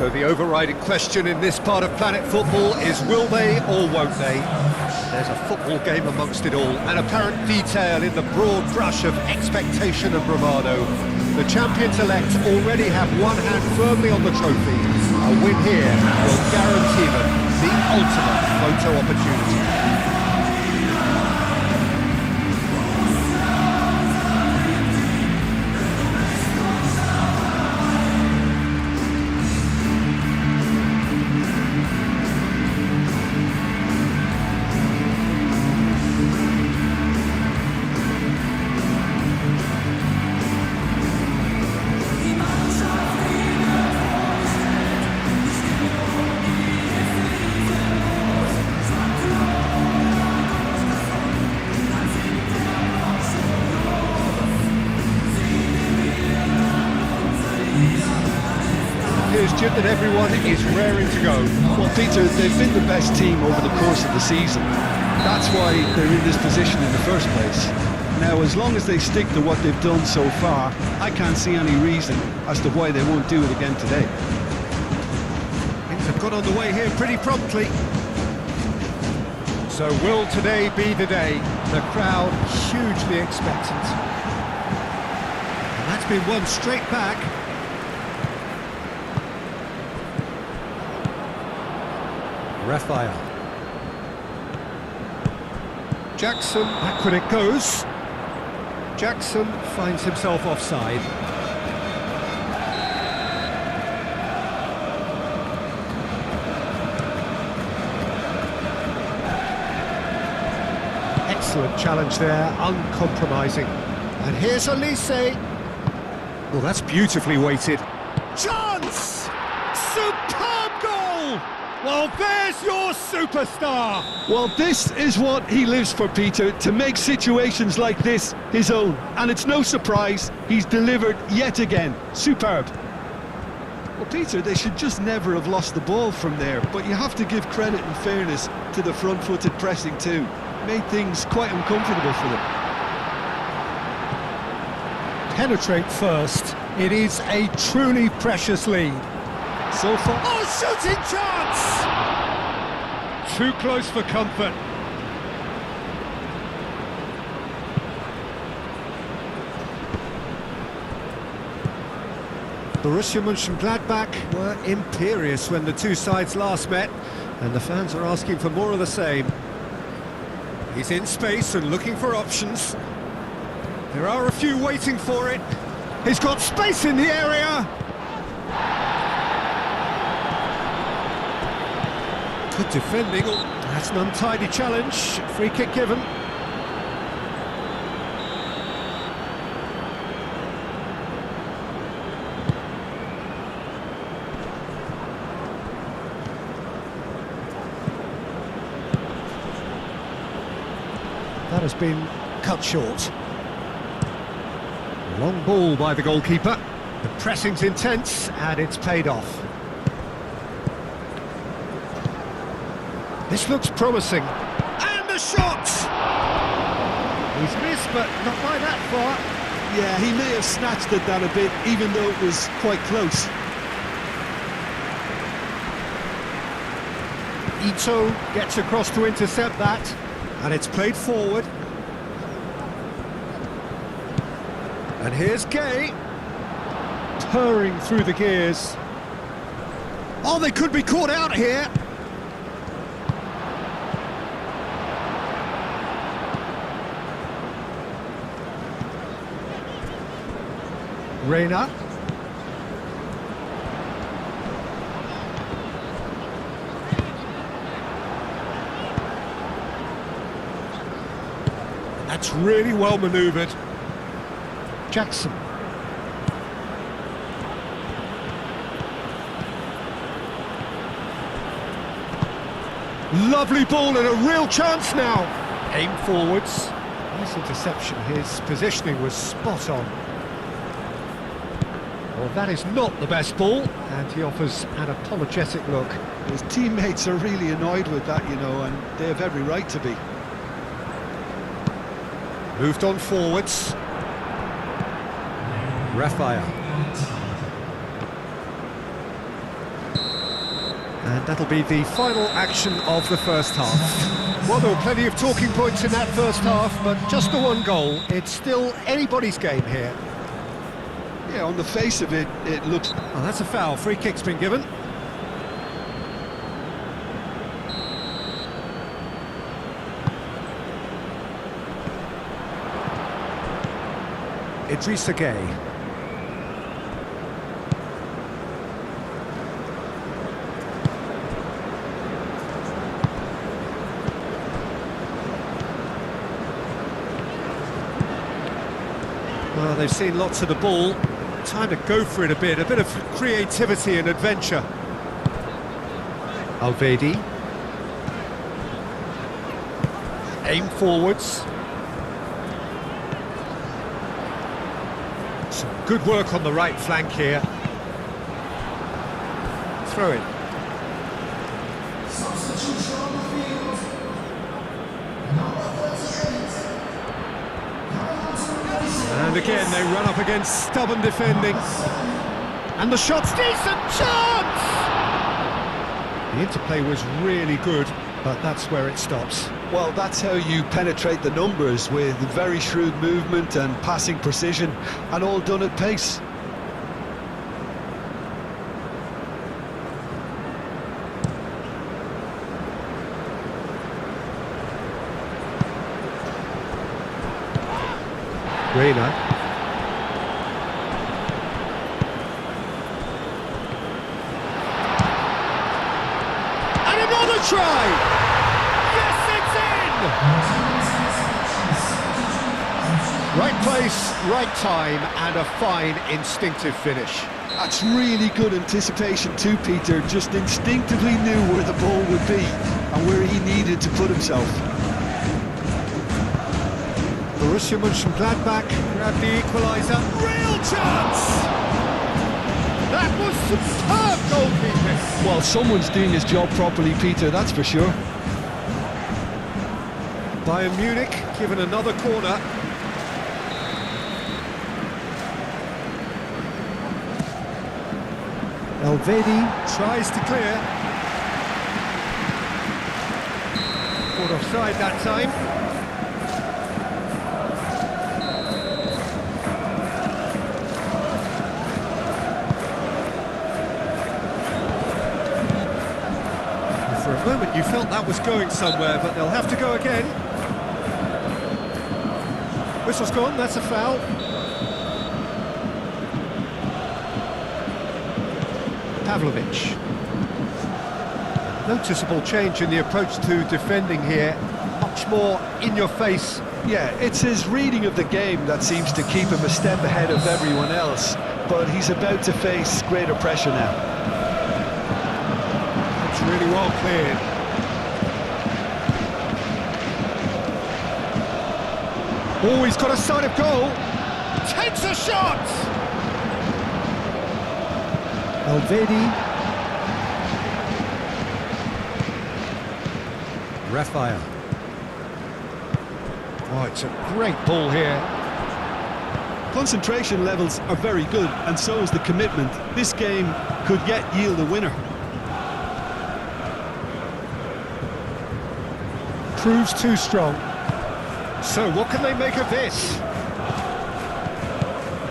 So the overriding question in this part of Planet Football is will they or won't they? There's a football game amongst it all, an apparent detail in the broad brush of expectation and bravado. The champions-elect already have one hand firmly on the trophy. A win here will guarantee them the ultimate photo opportunity. Jim, that everyone is raring to go. Well, Peter, they've been the best team over the course of the season. That's why they're in this position in the first place. Now, as long as they stick to what they've done so far, I can't see any reason as to why they won't do it again today. Things have got on the way here pretty promptly. So will today be the day? The crowd hugely expectant. And that's been won straight back. Raphael. Jackson, backward it goes. Jackson finds himself offside. Excellent challenge there, uncompromising. And here's Elise. Well, that's beautifully weighted. Chance! Superb goal! Well, there's your superstar! Well, this is what he lives for, Peter, to make situations like this his own. And it's no surprise, he's delivered yet again. Superb. Well, Peter, they should just never have lost the ball from there, but you have to give credit and fairness to the front-footed pressing too. Made things quite uncomfortable for them. Penetrate first. It is a truly precious lead. So far... Oh, shooting chance! Too close for comfort. Borussia Mönchengladbach were imperious when the two sides last met, and the fans are asking for more of the same. He's in space and looking for options. There are a few waiting for it. He's got space in the area! Good defending. Oh, that's an untidy challenge. Free kick given. That has been cut short. Long ball by the goalkeeper. The pressing's intense and it's paid off. This looks promising. And the shot! He's missed, but not by that far. Yeah, he may have snatched at that a bit, even though it was quite close. Ito gets across to intercept that, and it's played forward. And here's Gay, purring through the gears. Oh, they could be caught out here. Reina. That's really well manoeuvred. Jackson. Lovely ball and a real chance now. Aim forwards. Nice interception. His positioning was spot on. Well, that is not the best ball, and he offers an apologetic look. His teammates are really annoyed with that, you know, and they have every right to be. Moved on forwards. Raphael. And that'll be the final action of the first half. Well, there were plenty of talking points in that first half, but just the one goal. It's still anybody's game here. Yeah, on the face of it, it looks... Oh, that's a foul. Free kick's been given. Idrissa Gueye. Well, they've seen lots of the ball. Time to go for it a bit of creativity and adventure. Alvedi. Aim forwards. Some good work on the right flank here. Throw it. And again, they run up against stubborn defending. And the shot's decent! Chance! The interplay was really good, but that's where it stops. Well, that's how you penetrate the numbers, with very shrewd movement and passing precision, and all done at pace. Reina. And another try! Yes, it's in! Right place, right time, and a fine instinctive finish. That's really good anticipation too, Peter. Just instinctively knew where the ball would be and where he needed to put himself. Borussia Mönchengladbach grabbed the equaliser. Real chance! That was superb goalkeeping. Well, someone's doing his job properly, Peter, that's for sure. Bayern Munich given another corner. Alvedi tries to clear. Caught offside that time. For a moment you felt that was going somewhere, but they'll have to go again. Whistle's gone, that's a foul. Pavlovic. Noticeable change in the approach to defending here. Much more in your face. Yeah, it's his reading of the game that seems to keep him a step ahead of everyone else, but he's about to face greater pressure now. It's really well cleared. Oh, he's got a sight of goal. Takes a shot! Alvedi. Raphael. Oh, it's a great ball here. Concentration levels are very good, and so is the commitment. This game could yet yield a winner. Proves too strong. So what can they make of this?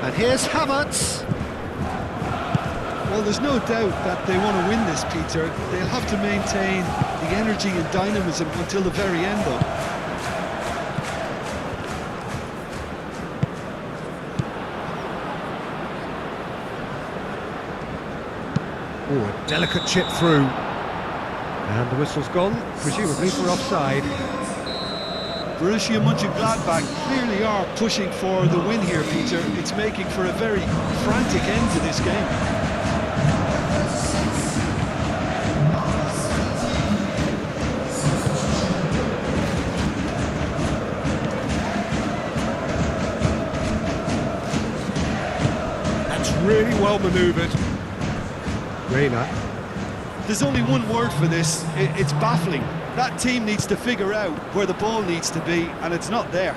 And here's Havertz. Well, there's no doubt that they want to win this, Peter. They'll have to maintain the energy and dynamism until the very end, though. Oh, a delicate chip through. And the whistle's gone, presumably for offside. Borussia Mönchengladbach clearly are pushing for the win here, Peter. It's making for a very frantic end to this game. That's really well manoeuvred. Reina. There's only one word for this, it's baffling. That team needs to figure out where the ball needs to be, and it's not there.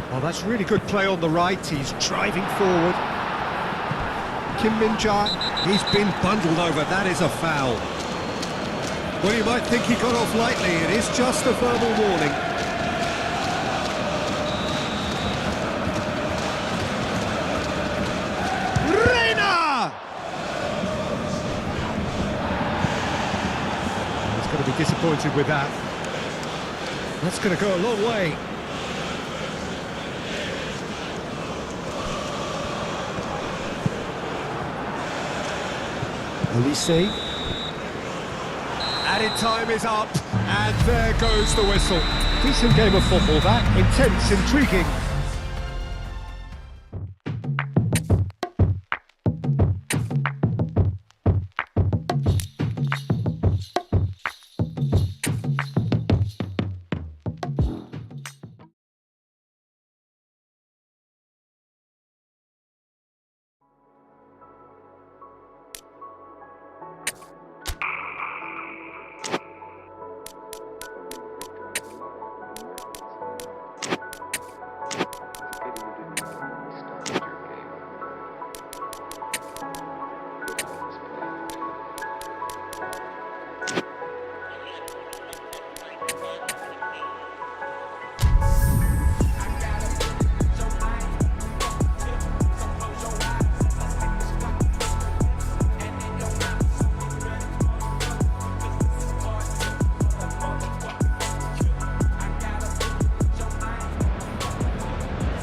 Well, that's really good play on the right. He's driving forward. Kim Min-jae, he's been bundled over. That is a foul. Well, you might think he got off lightly. It is just a verbal warning. Reina! He's going to be disappointed with that. That's going to go a long way. Olise. Added time is up, and there goes the whistle. Decent game of football, that. Intense, intriguing.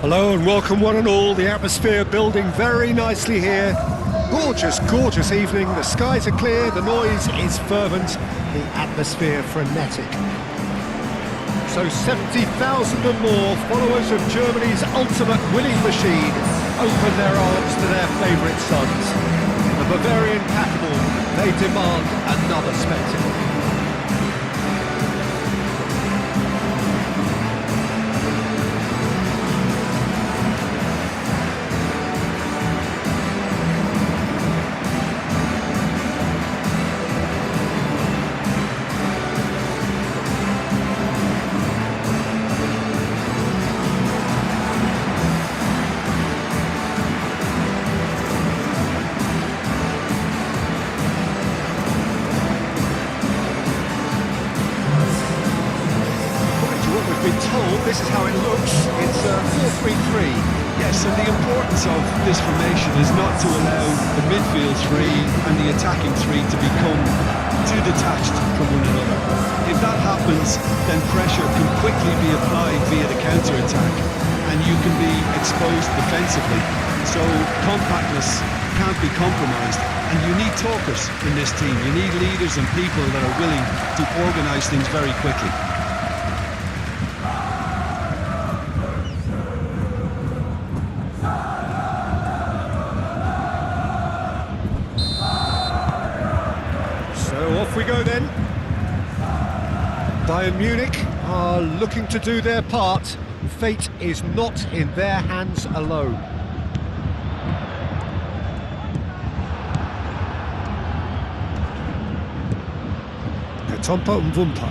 Hello and welcome one and all. The atmosphere building very nicely here. Gorgeous, gorgeous evening. The skies are clear, the noise is fervent, the atmosphere frenetic. So 70,000 and more followers of Germany's ultimate winning machine open their arms to their favourite sons. The Bavarian capital, they demand another spectacle. This is how it looks. It's 4-3-3. Yes, and the importance of this formation is not to allow the midfield three and the attacking three to become too detached from one another. If that happens, then pressure can quickly be applied via the counter-attack, and you can be exposed defensively. So compactness can't be compromised, and you need talkers in this team. You need leaders and people that are willing to organise things very quickly. Off we go then. Bayern Munich are looking to do their part. Fate is not in their hands alone. Katompa Mvumpa.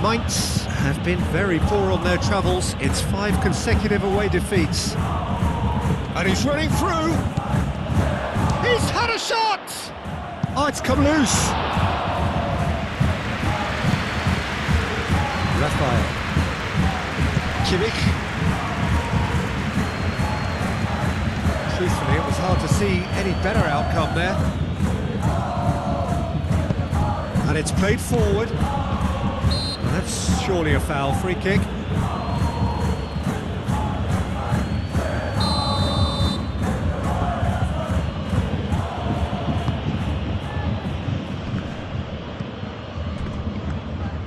Mainz have been very poor on their travels. It's 5 consecutive away defeats. And he's running through. He's had a shot! Oh, it's come loose. Rafael. Kimmich. Truthfully, it was hard to see any better outcome there. And it's played forward. And that's surely a foul. Free kick.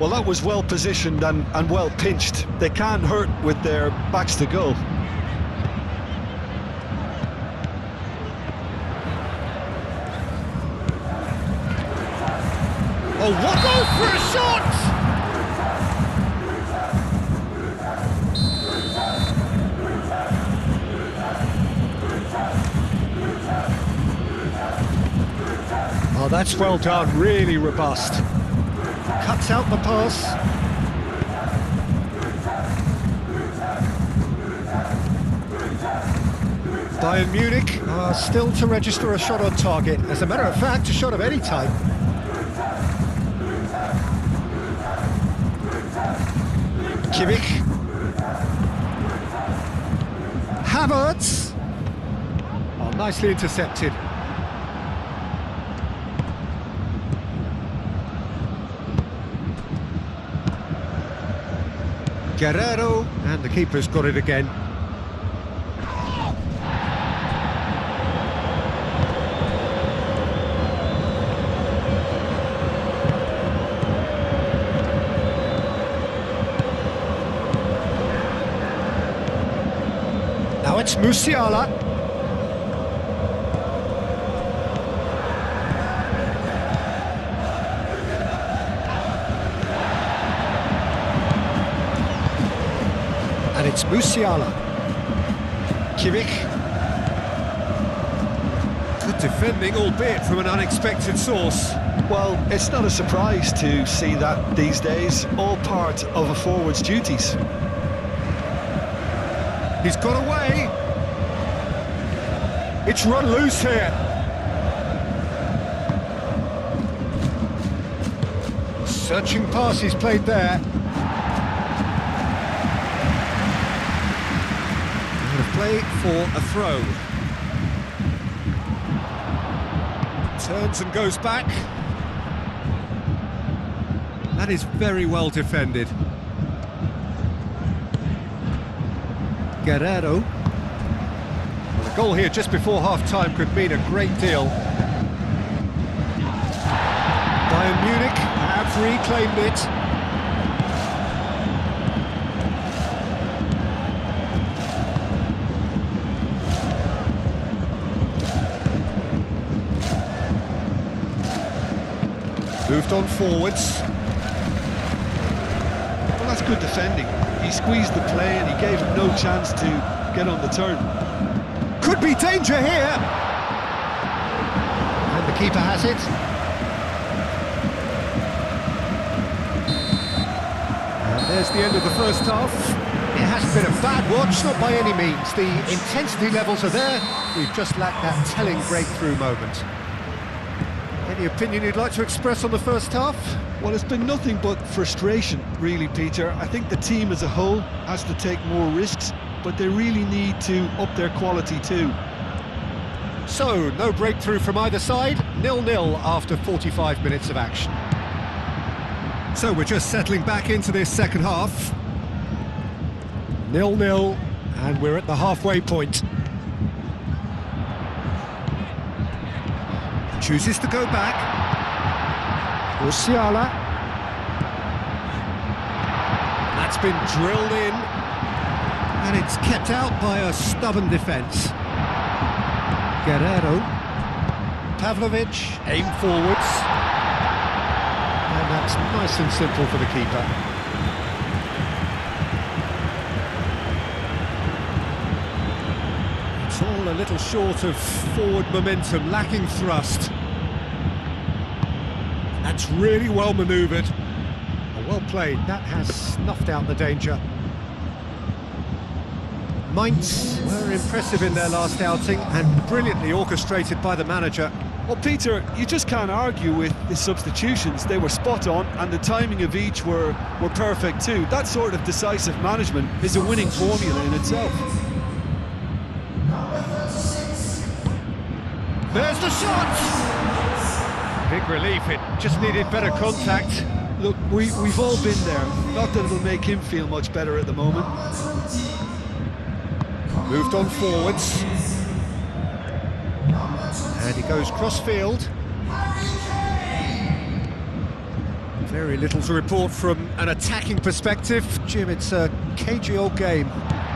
Well, that was well positioned and well pinched. They can't hurt with their backs to goal. Oh, what goal for a shot! Oh, that's well done, really robust. Cuts out the pass. Bayern Munich are still to register a shot on target. As a matter of fact, a shot of any type. Kimmich. Havertz. Oh, nicely intercepted. Guerrero, and the keeper's got it again. Now it's Musiala. And it's Musiala. Kimmich. Good defending, albeit from an unexpected source. Well, it's not a surprise to see that these days, all part of a forward's duties. He's got away. It's run loose here. Searching pass he's played there. Play for a throw. Turns and goes back. That is very well defended. Guerrero. Well, the goal here just before half-time could mean a great deal. Bayern Munich have reclaimed it. Moved on forwards. Well, that's good defending. He squeezed the play and he gave him no chance to get on the turn. Could be danger here. And the keeper has it. And there's the end of the first half. It hasn't been a bad watch, not by any means. The intensity levels are there. We've just lacked that telling breakthrough moment. Any opinion you'd like to express on the first half? Well, it's been nothing but frustration, really, Peter. I think the team as a whole has to take more risks, but they really need to up their quality too. So, no breakthrough from either side, 0-0 after 45 minutes of action. So, we're just settling back into this second half. 0-0, and we're at the halfway point. Chooses to go back. Musiala. That's been drilled in. And it's kept out by a stubborn defence. Guerrero. Pavlovic, aim forwards. And that's nice and simple for the keeper. It's all a little short of forward momentum, lacking thrust. That's really well manoeuvred. Well played, that has snuffed out the danger. Mainz were impressive in their last outing and brilliantly orchestrated by the manager. Well, Peter, you just can't argue with the substitutions. They were spot on and the timing of each were perfect too. That sort of decisive management is a winning formula in itself. There's the shot! Big relief, it just needed better contact. Look, we've all been there. Not that it'll make him feel much better at the moment. Moved on forwards. And he goes cross-field. Very little to report from an attacking perspective. Jim, it's a cagey old game.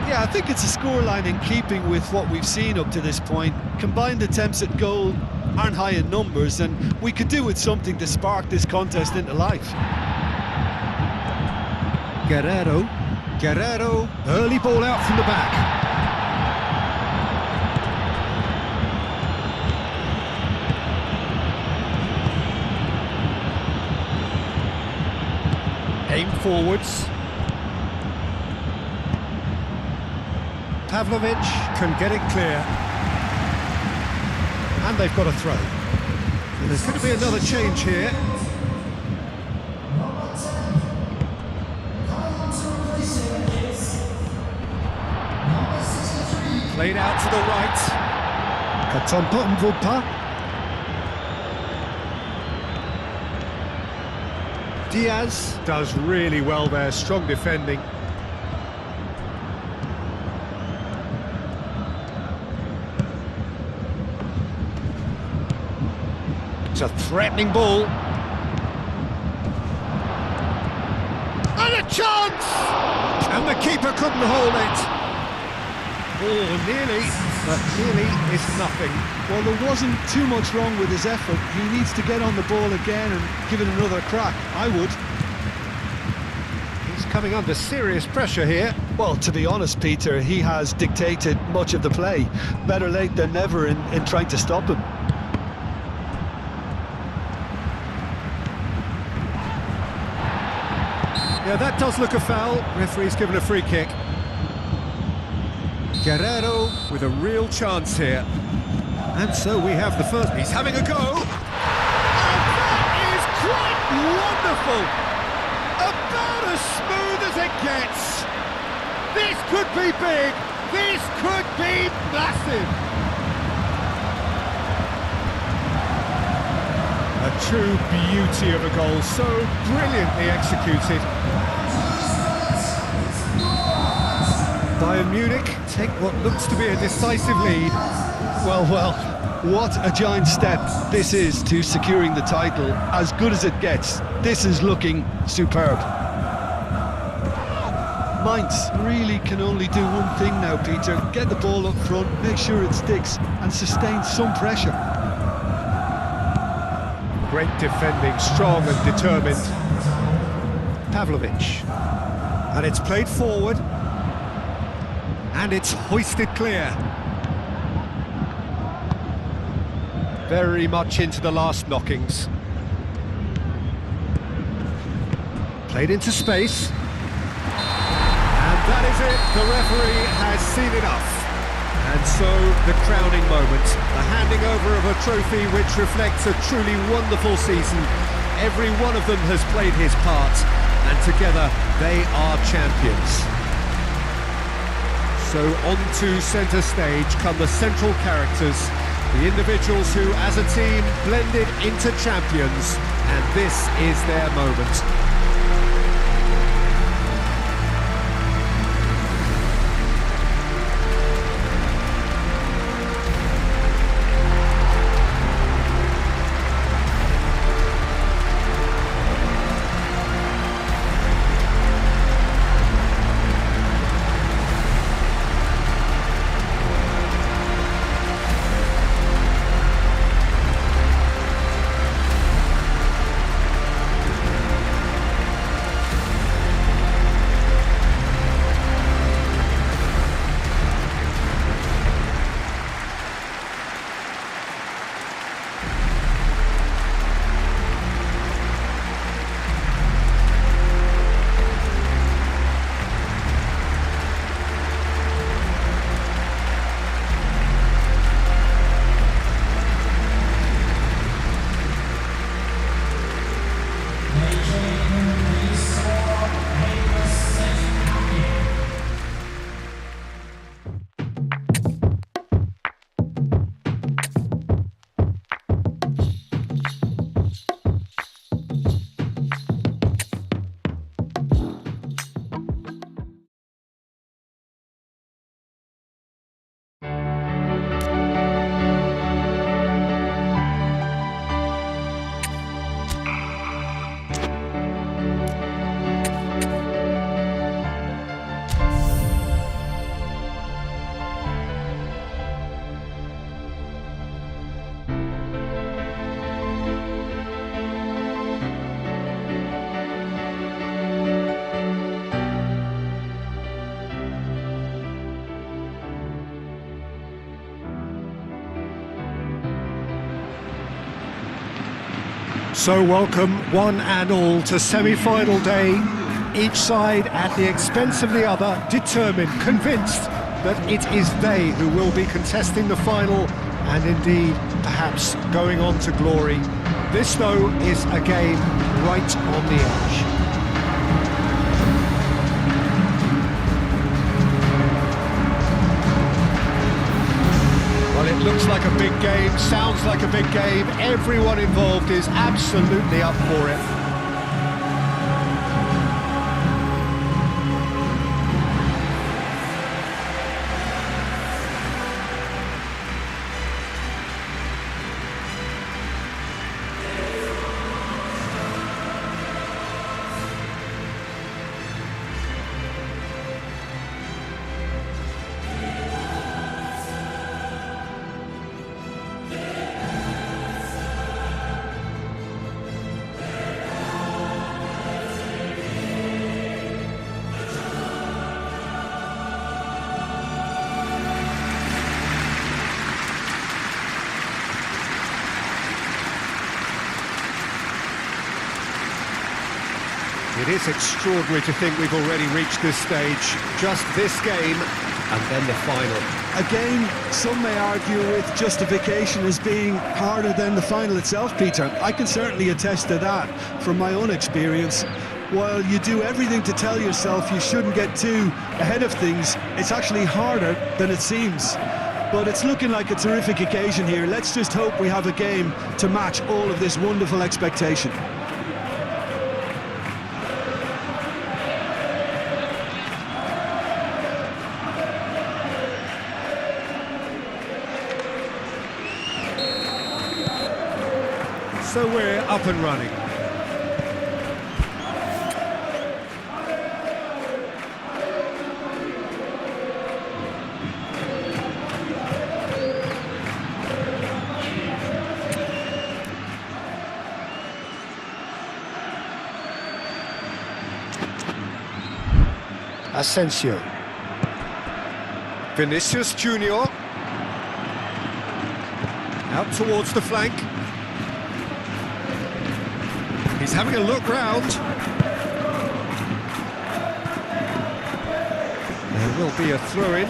Yeah, I think it's a scoreline in keeping with what we've seen up to this point. Combined attempts at goal aren't high in numbers, and we could do with something to spark this contest into life. Guerrero, early ball out from the back. Aim forwards. Pavlovic can get it clear. And they've got a throw. And there's going to be another change here. Played out to the right. Katompa Mvumpa. Diaz does really well there, strong defending. It's a threatening ball. And a chance! And the keeper couldn't hold it. Oh, nearly, but nearly is nothing. Well, there wasn't too much wrong with his effort. He needs to get on the ball again and give it another crack. I would. He's coming under serious pressure here. Well, to be honest, Peter, he has dictated much of the play. Better late than never in trying to stop him. Yeah, that does look a foul. Referee's given a free kick. Guerrero with a real chance here. And so we have the first. He's having a go. And that is quite wonderful. About as smooth as it gets. This could be big. This could be massive. A true beauty of a goal, so brilliantly executed. Bayern Munich take what looks to be a decisive lead. Well, what a giant step this is to securing the title. As good as it gets. This is looking superb. Mainz really can only do one thing now, Peter. Get the ball up front, make sure it sticks, and sustain some pressure. Great defending, strong and determined. Pavlovic. And it's played forward. And it's hoisted clear. Very much into the last knockings. Played into space. And that is it. The referee has seen enough. And so, the crowning moment. The handing over of a trophy which reflects a truly wonderful season. Every one of them has played his part. And together, they are champions. So on to centre stage come the central characters, the individuals who, as a team, blended into champions, and this is their moment. So welcome one and all to semi-final day, each side at the expense of the other, determined, convinced that it is they who will be contesting the final and indeed perhaps going on to glory. This though is a game right on the edge. a big game, sounds like a big game. Everyone involved is absolutely up for it. It is extraordinary to think we've already reached this stage. Just this game, and then the final. A game some may argue with justification as being harder than the final itself, Peter. I can certainly attest to that from my own experience. While you do everything to tell yourself you shouldn't get too ahead of things, it's actually harder than it seems. But it's looking like a terrific occasion here. Let's just hope we have a game to match all of this wonderful expectation. So we're up and running. Asensio. Vinicius Junior. Out towards the flank. He's having a look round. There will be a throw-in.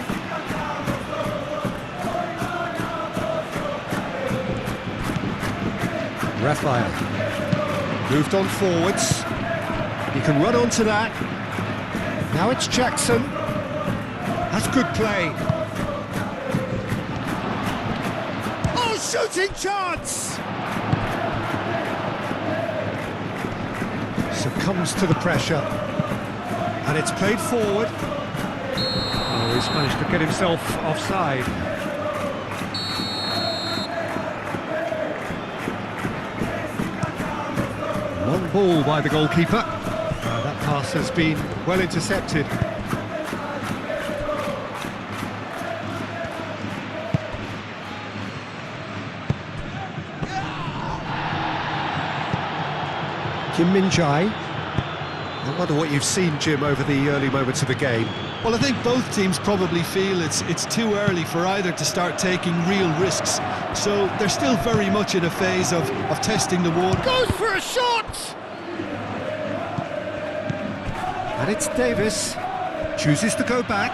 Raphael. Moved on forwards. He can run onto that. Now it's Jackson. That's good play. Oh, shooting chance! Succumbs to the pressure, and it's played forward. Oh, he's managed to get himself offside. Long ball by the goalkeeper. That pass has been well intercepted. Kim Min-jae. I wonder what you've seen, Jim, over the early moments of the game. Well, I think both teams probably feel it's too early for either to start taking real risks. So they're still very much in a phase of testing the water. Goes for a shot! And it's Davis. Chooses to go back.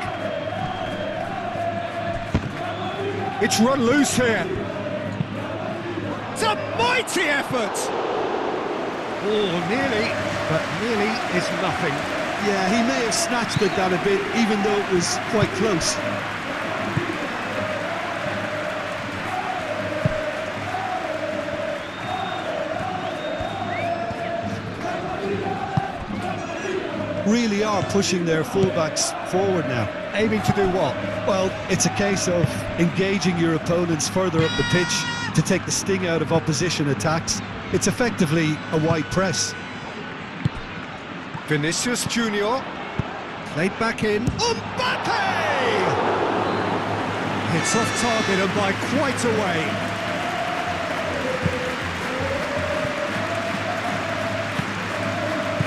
It's run loose here. It's a mighty effort! Oh, nearly, but nearly is nothing. Yeah, he may have snatched at that a bit, even though it was quite close. Really are pushing their fullbacks forward now. Aiming to do what? Well, it's a case of engaging your opponents further up the pitch to take the sting out of opposition attacks. It's effectively a wide press. Vinicius Junior played back in. Mbappe! It's off target and by quite a way.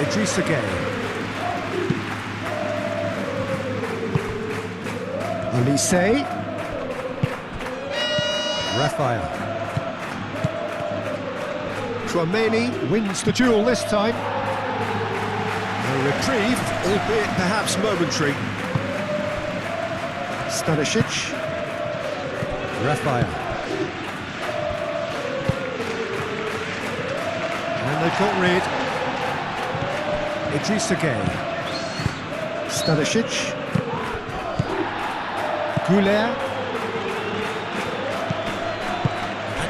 Idrissa Gueye. Olise. Raphael. Tchouameni wins the duel this time. A reprieve, albeit perhaps momentary. Stanisic. Raphael. And they've got rid. Idrissa Gueye. Stanisic. Goulet.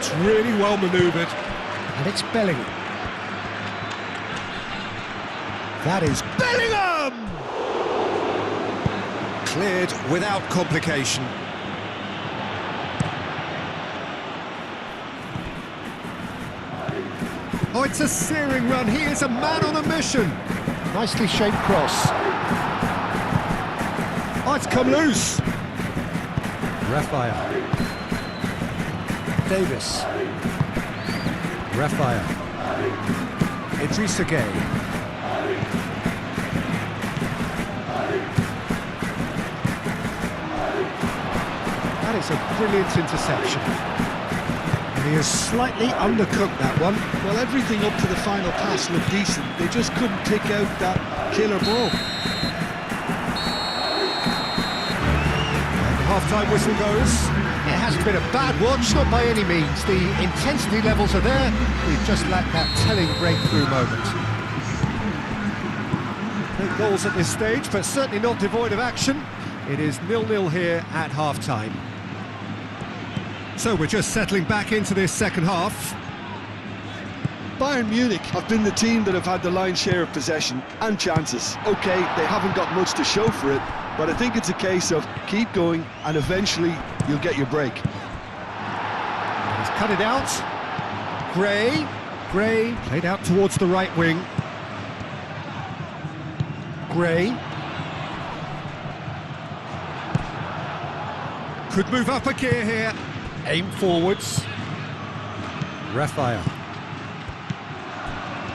That's really well manoeuvred. And it's Bellingham. That is Bellingham! Cleared without complication. Oh, it's a searing run. He is a man on a mission. Nicely shaped cross. Oh, it's come loose. Raphael. Davis. Raphael. Idrissa Gueye. That is a brilliant interception. And he has slightly undercooked that one. Well, everything up to the final pass looked decent. They just couldn't pick out that killer ball. And the half-time whistle goes. It hasn't been a bad watch, not by any means. The intensity levels are there. We've just lacked that telling breakthrough moment. No goals at this stage, but certainly not devoid of action. It is 0-0 here at half-time. So we're just settling back into this second half. Bayern Munich have been the team that have had the lion's share of possession and chances. OK, they haven't got much to show for it, but I think it's a case of keep going and eventually you'll get your break. He's cut it out. Gray played out towards the right wing. Gray. Could move up a gear here. Aim forwards. Raphael.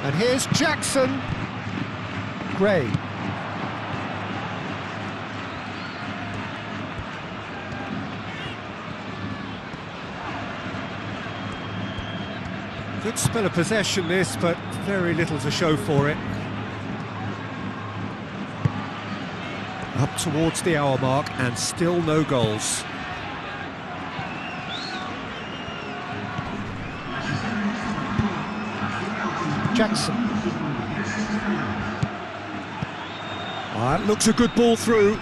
And here's Jackson. Gray. Good spell of possession this, but very little to show for it. Up towards the hour mark and still no goals. Jackson. That looks a good ball through. He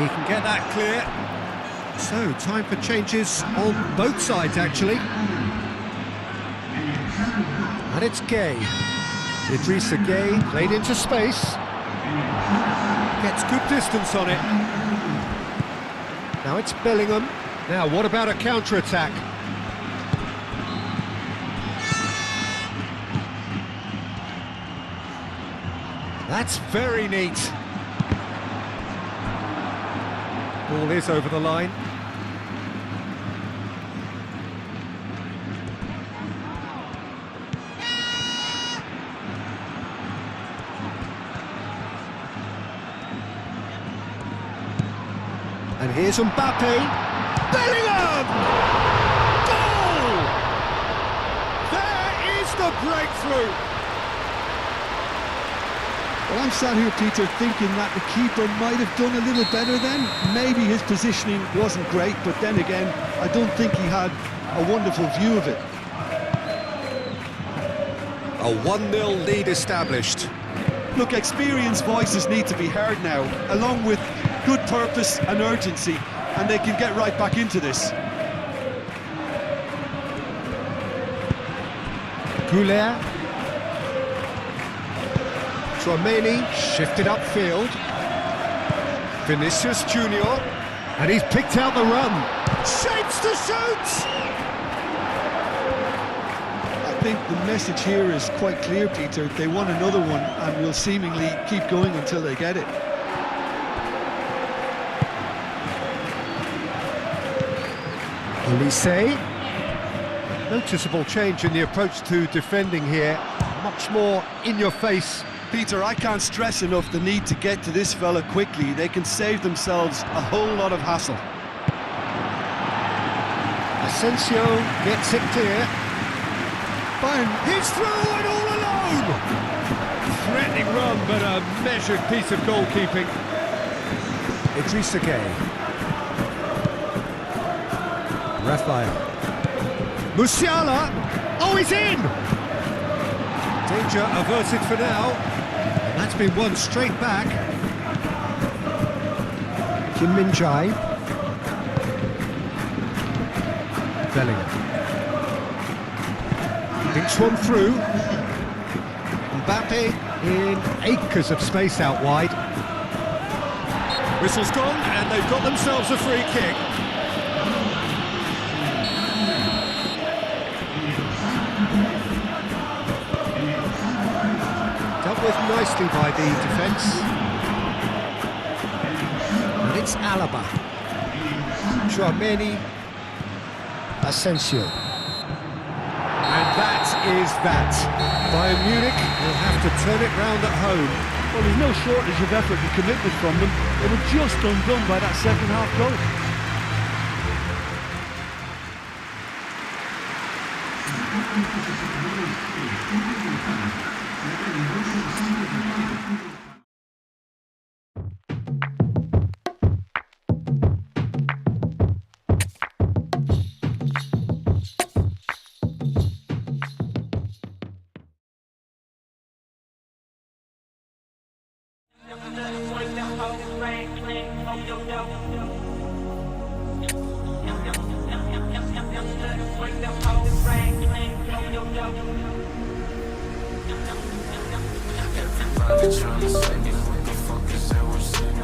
can get that clear. So, time for changes on both sides, actually. And it's Gueye. Idrissa Gueye played into space. Gets good distance on it. Now it's Bellingham. Now, what about a counter-attack? That's very neat. Ball is over the line. And here's Mbappe. Bellingham! Goal! There is the breakthrough. Well, I'm sat here, Peter, thinking that the keeper might have done a little better then. Maybe his positioning wasn't great, but then again, I don't think he had a wonderful view of it. A 1-0 lead established. Look, experienced voices need to be heard now, along with good purpose and urgency, and they can get right back into this. Goulet. Tchouameni shifted upfield. Vinicius Junior, and he's picked out the run. Shapes to shoot! I think the message here is quite clear, Peter. They want another one and will seemingly keep going until they get it. Olise. Noticeable change in the approach to defending here. Much more in your face. Peter, I can't stress enough the need to get to this fella quickly. They can save themselves a whole lot of hassle. Asensio gets it clear. Bayern, He's through and all alone! Threatening run, but a measured piece of goalkeeping. Idrissa Gueye. Raphael. Musiala! Oh, he's in! Danger averted for now. And that's been won straight back. Kim Min-jae. Bellingham. Thinks one through. Mbappe in acres of space out wide. Whistle's gone, and they've got themselves a free kick. Dealt with nicely by the defence. And it's Alaba. Tchouameni. Asensio. And that is that. Bayern Munich will have to turn it round at home. Well, there's no shortage of effort and commitment from them. They were just undone by that second half goal. Everybody tryna say me, what the fuck is that we're saying?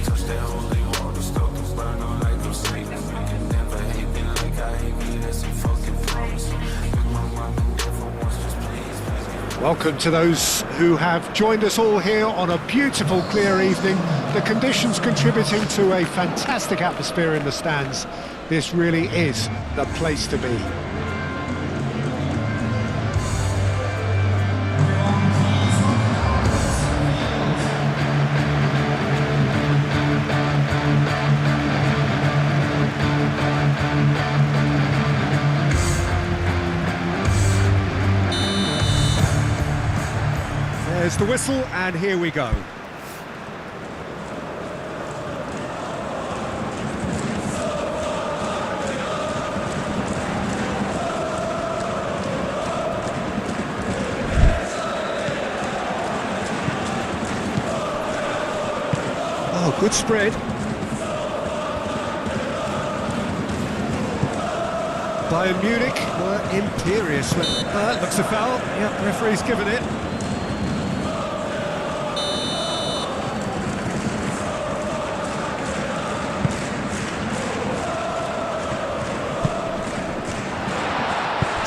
Touch that holy water, start to burn on like I'm Satan. You can never hate me like I hate me, that's a fucking promise. With my mom and dad for once, just please. Welcome to those who have joined us all here on a beautiful, clear evening. The conditions contributing to a fantastic atmosphere in the stands. This really is the place to be. There's the whistle, and here we go. Oh, good spread. Bayern Munich were imperious. Looks a foul. Yep, referee's given it.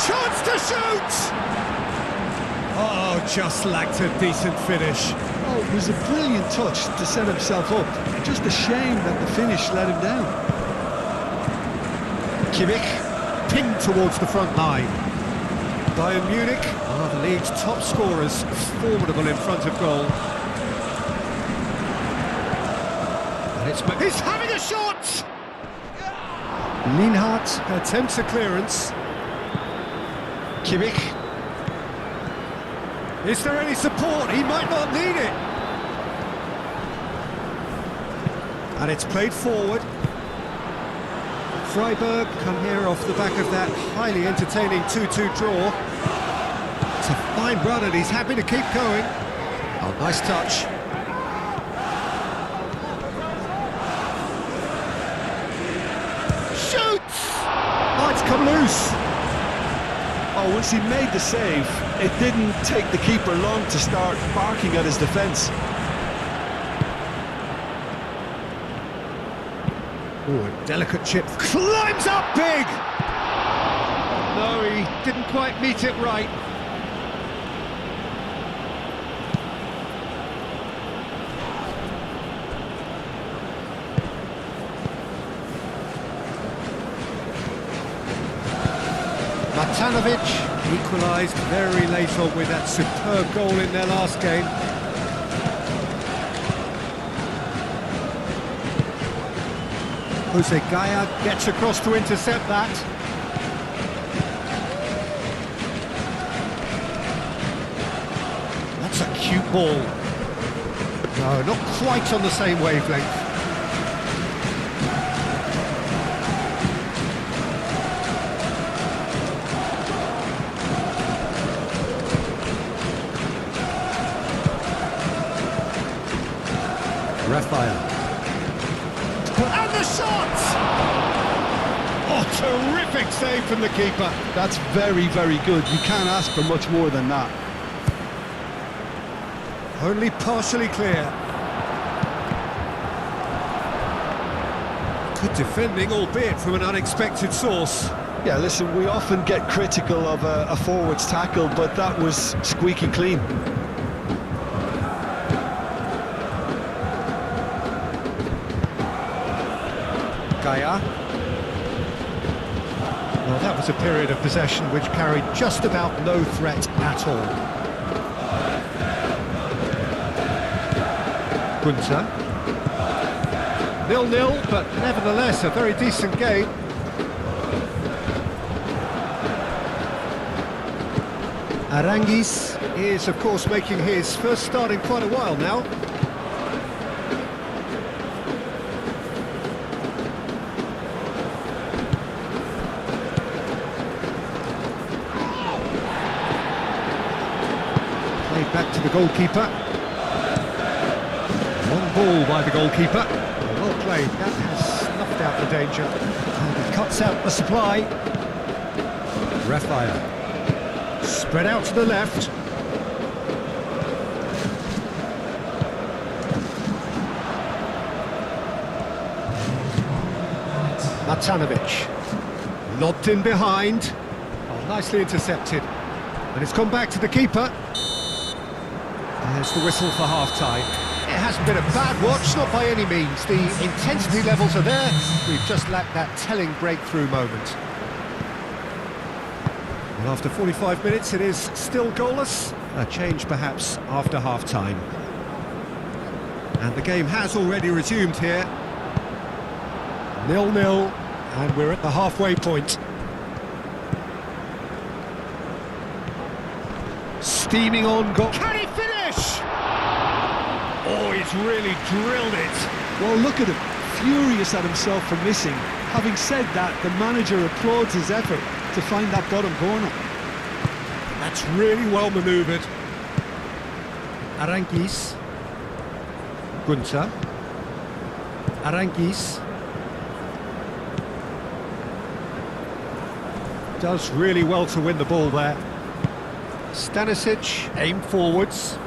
Chance to shoot! Oh, just lacked a decent finish. Oh, it was a brilliant touch to set himself up. Just a shame that the finish let him down. Kimmich, pinned towards the front line. Bayern Munich are the league's top scorers, formidable in front of goal. And he's having a shot! Lienhardt attempts a clearance. Kimmich. Is there any support? He might not need it. And it's played forward. Freiburg come here off the back of that highly entertaining 2-2 draw. It's a fine run and he's happy to keep going. Oh, nice touch. Shoots! Oh, it's come loose. Oh, once he made the save, it didn't take the keeper long to start barking at his defence. Oh, a delicate chip. Climbs up big! No, he didn't quite meet it right. Matanovic equalised very late on with that superb goal in their last game. Jose Gaya gets across to intercept that. That's a cute ball. No, not quite on the same wavelength. Raphael. And the shot! Oh, Terrific save from the keeper. That's very, very good. You can't ask for much more than that. Only partially clear. Good defending, albeit from an unexpected source. Yeah, listen, we often get critical of a forward's tackle, but that was squeaky clean. Gaia. Well, that was a period of possession which carried just about no threat at all. Gunter. 0-0, but nevertheless a very decent game. Aranguiz is, of course, making his first start in quite a while now. Played back to the goalkeeper. Long ball by the goalkeeper. Well played, that has snuffed out the danger. And it cuts out the supply. Raphael. Spread out to the left. Matanovic. Lobbed in behind. Oh, nicely intercepted. And it's gone back to the keeper. There's the whistle for half-time. It hasn't been a bad watch, not by any means. The intensity levels are there. We've just lacked that telling breakthrough moment. And after 45 minutes, it is still goalless. A change, perhaps, after half-time. And the game has already resumed here. 0-0, and we're at the halfway point. Steaming on, can he finish? Oh, he's really drilled it. Well, look at him, furious at himself for missing. Having said that, the manager applauds his effort to find that bottom corner. That's really well manoeuvred. Aranguiz. Gunter. Aranguiz. Does really well to win the ball there. Stanisic, aim forwards.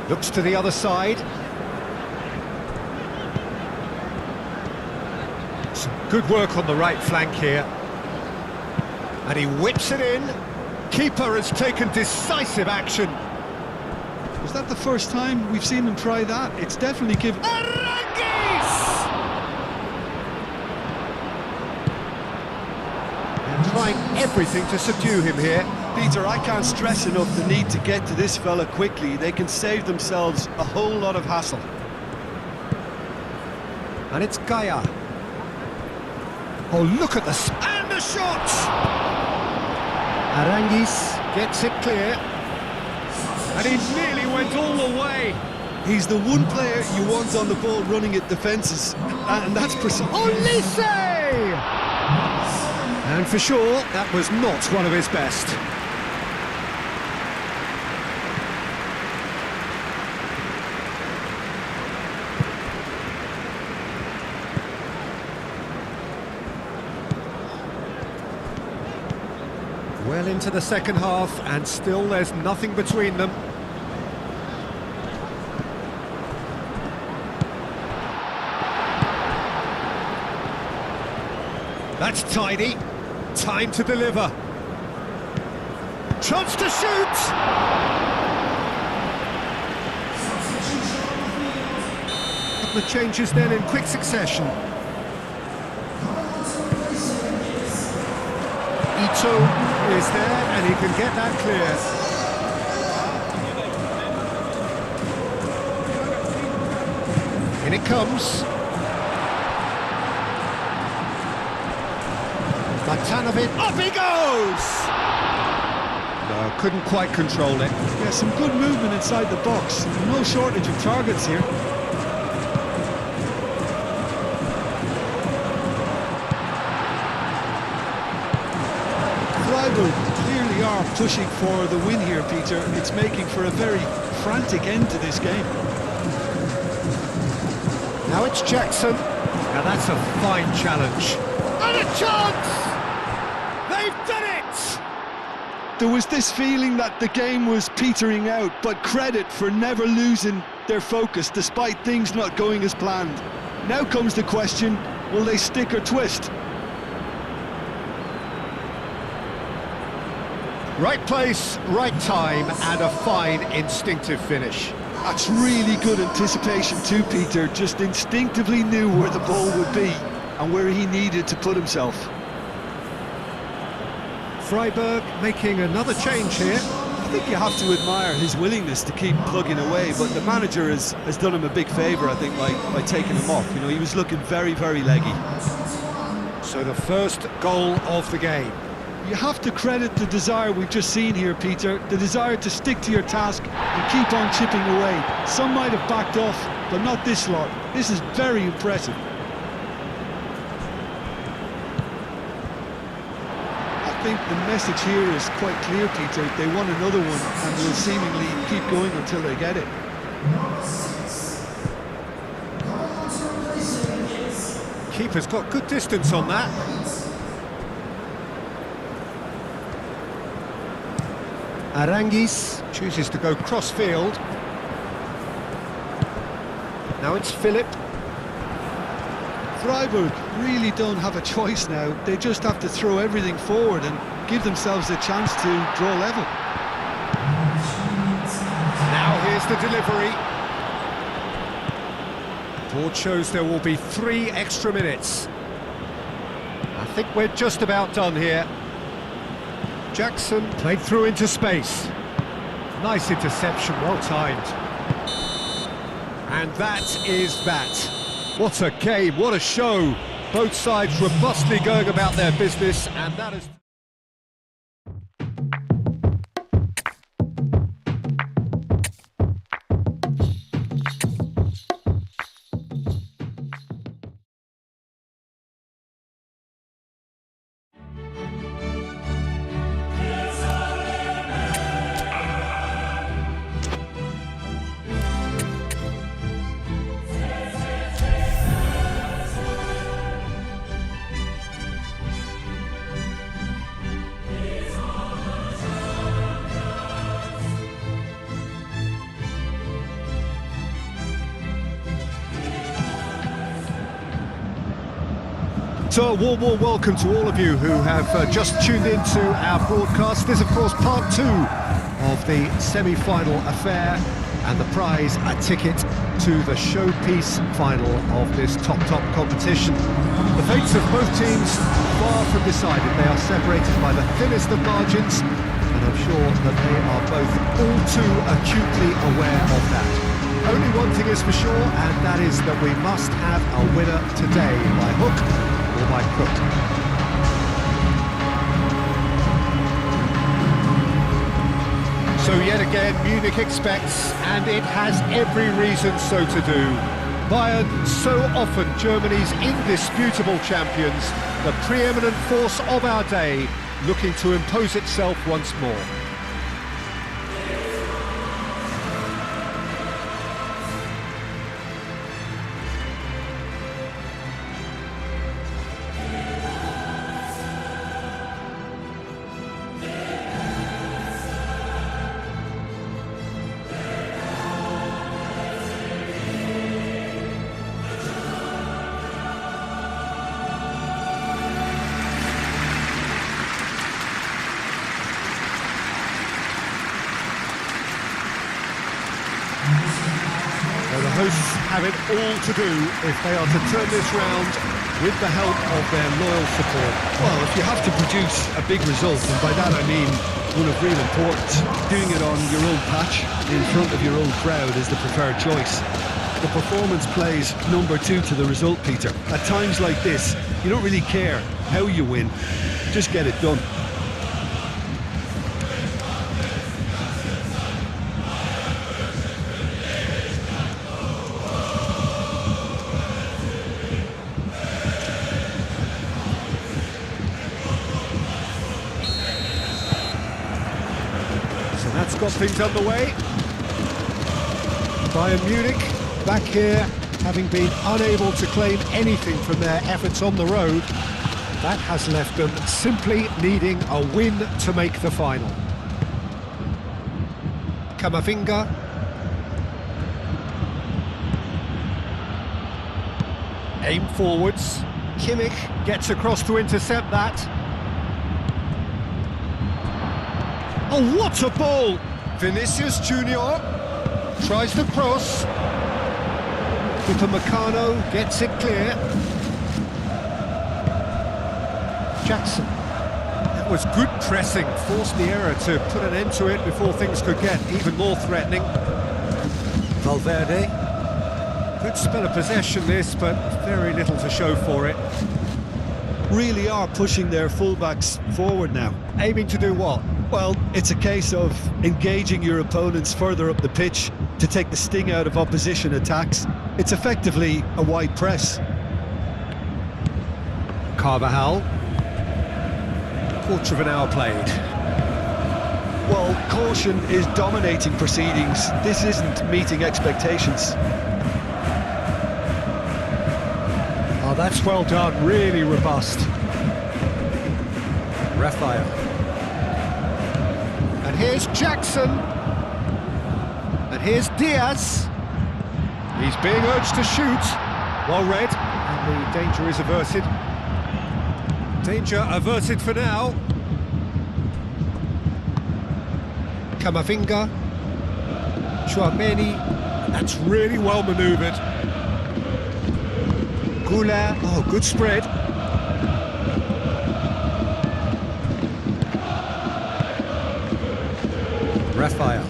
Looks to the other side. Some good work on the right flank here. And he whips it in. Keeper has taken decisive action. Was that the first time we've seen him try that? It's definitely given... Aranguiz! They're trying everything to subdue him here. Peter, I can't stress enough the need to get to this fella quickly. They can save themselves a whole lot of hassle. And it's Gaia. Oh, look at the... and the shot! Aranguiz gets it clear. And he nearly went all the way. He's the one player you want on the ball running at defences. And that's precise. Olise! And for sure, that was not one of his best. Well into the second half, and still there's nothing between them. That's tidy. Time to deliver. Chance to shoot! Couple of changes then in quick succession. Ito is there, and he can get that clear. In it comes. Matanovic, up he goes! No, couldn't quite control it. Yeah, some good movement inside the box. No shortage of targets here. Freiburg clearly are pushing for the win here, Peter. It's making for a very frantic end to this game. Now it's Jackson. Now that's a fine challenge. And a chance! They've done it! There was this feeling that the game was petering out, but credit for never losing their focus despite things not going as planned. Now comes the question, will they stick or twist? Right place, right time, and a fine instinctive finish. That's really good anticipation too, Peter. Just instinctively knew where the ball would be and where he needed to put himself. Freiburg making another change here. I think you have to admire his willingness to keep plugging away, but the manager has done him a big favour, I think, by taking him off. You know, he was looking very, very leggy. So the first goal of the game. You have to credit the desire we've just seen here, Peter, the desire to stick to your task and keep on chipping away. Some might have backed off, but not this lot. This is very impressive. I think the message here is quite clear, Peter. They want another one and will seemingly keep going until they get it. Keeper's got good distance on that. Aranguis chooses to go cross-field. Now it's Philip. Freiburg really don't have a choice now. They just have to throw everything forward and give themselves a chance to draw level. Now here's the delivery. Board shows there will be 3 extra minutes. I think we're just about done here. Jackson played through into space. Nice interception, well timed. And that is that. What a game, what a show. Both sides robustly going about their business, and that is... So a warm welcome to all of you who have just tuned into our broadcast. This, of course, part 2 of the semi-final affair, and the prize, a ticket to the showpiece final of this top competition. The fates of both teams far from decided. They are separated by the thinnest of margins, and I'm sure that they are both all too acutely aware of that. Only one thing is for sure, and that is that we must have a winner today, by hook or by crook. So yet again, Munich expects, and it has every reason so to do. Bayern, so often Germany's indisputable champions, the preeminent force of our day, looking to impose itself once more. So the hosts have it all to do if they are to turn this round with the help of their loyal support. Well, if you have to produce a big result, and by that I mean one of real importance, doing it on your own patch, in front of your own crowd, is the preferred choice. The performance plays number 2 to the result, Peter. At times like this, you don't really care how you win, just get it done. That's got things underway. Bayern Munich back here, having been unable to claim anything from their efforts on the road. That has left them simply needing a win to make the final. Camavinga. Aim forwards. Kimmich gets across to intercept that. Oh, what a ball! Vinicius Junior tries the cross. Upamecano gets it clear. Jackson. That was good pressing, forced the error to put an end to it before things could get even more threatening. Valverde. Good spell of possession this, but very little to show for it. Really are pushing their fullbacks forward now. Aiming to do what? Well, it's a case of engaging your opponents further up the pitch to take the sting out of opposition attacks. It's effectively a wide press. Carvajal. Quarter of an hour played. Well, caution is dominating proceedings. This isn't meeting expectations. Oh, that's well done, really robust. Raphael. And here's Jackson. And here's Diaz. He's being urged to shoot. Well read, and the danger is averted. Danger averted for now. Camavinga. Chouameni. That's really well manoeuvred. Goulart. Oh, good spread. Raphael.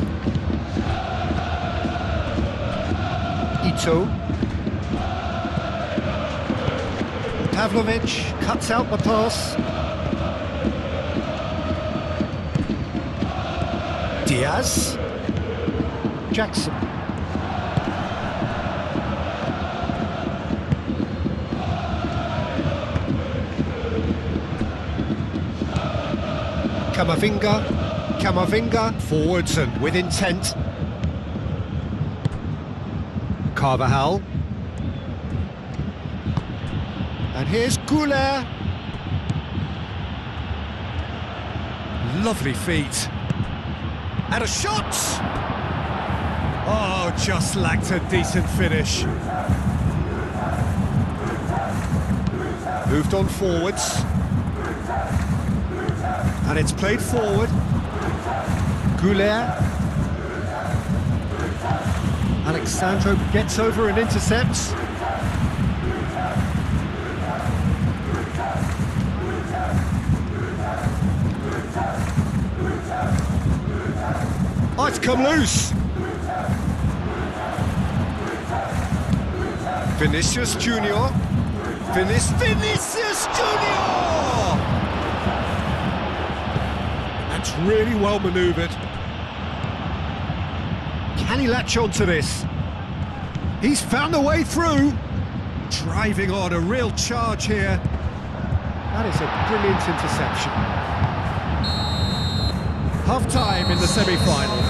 Ito. Pavlovic cuts out the pass. Diaz. Jackson. Camavinga, forwards and with intent. Carvajal. And here's Goulart. Lovely feet. And a shot! Oh, just lacked a decent finish. Moved on forwards. And it's played forward. Goulart. Alexandro gets over and intercepts. Oh, it's come loose. Vinicius Junior. Vinicius Junior! That's really well manoeuvred. Can he latch on to this? He's found a way through. Driving on, a real charge here. That is a brilliant interception. Half-time in the semi-final.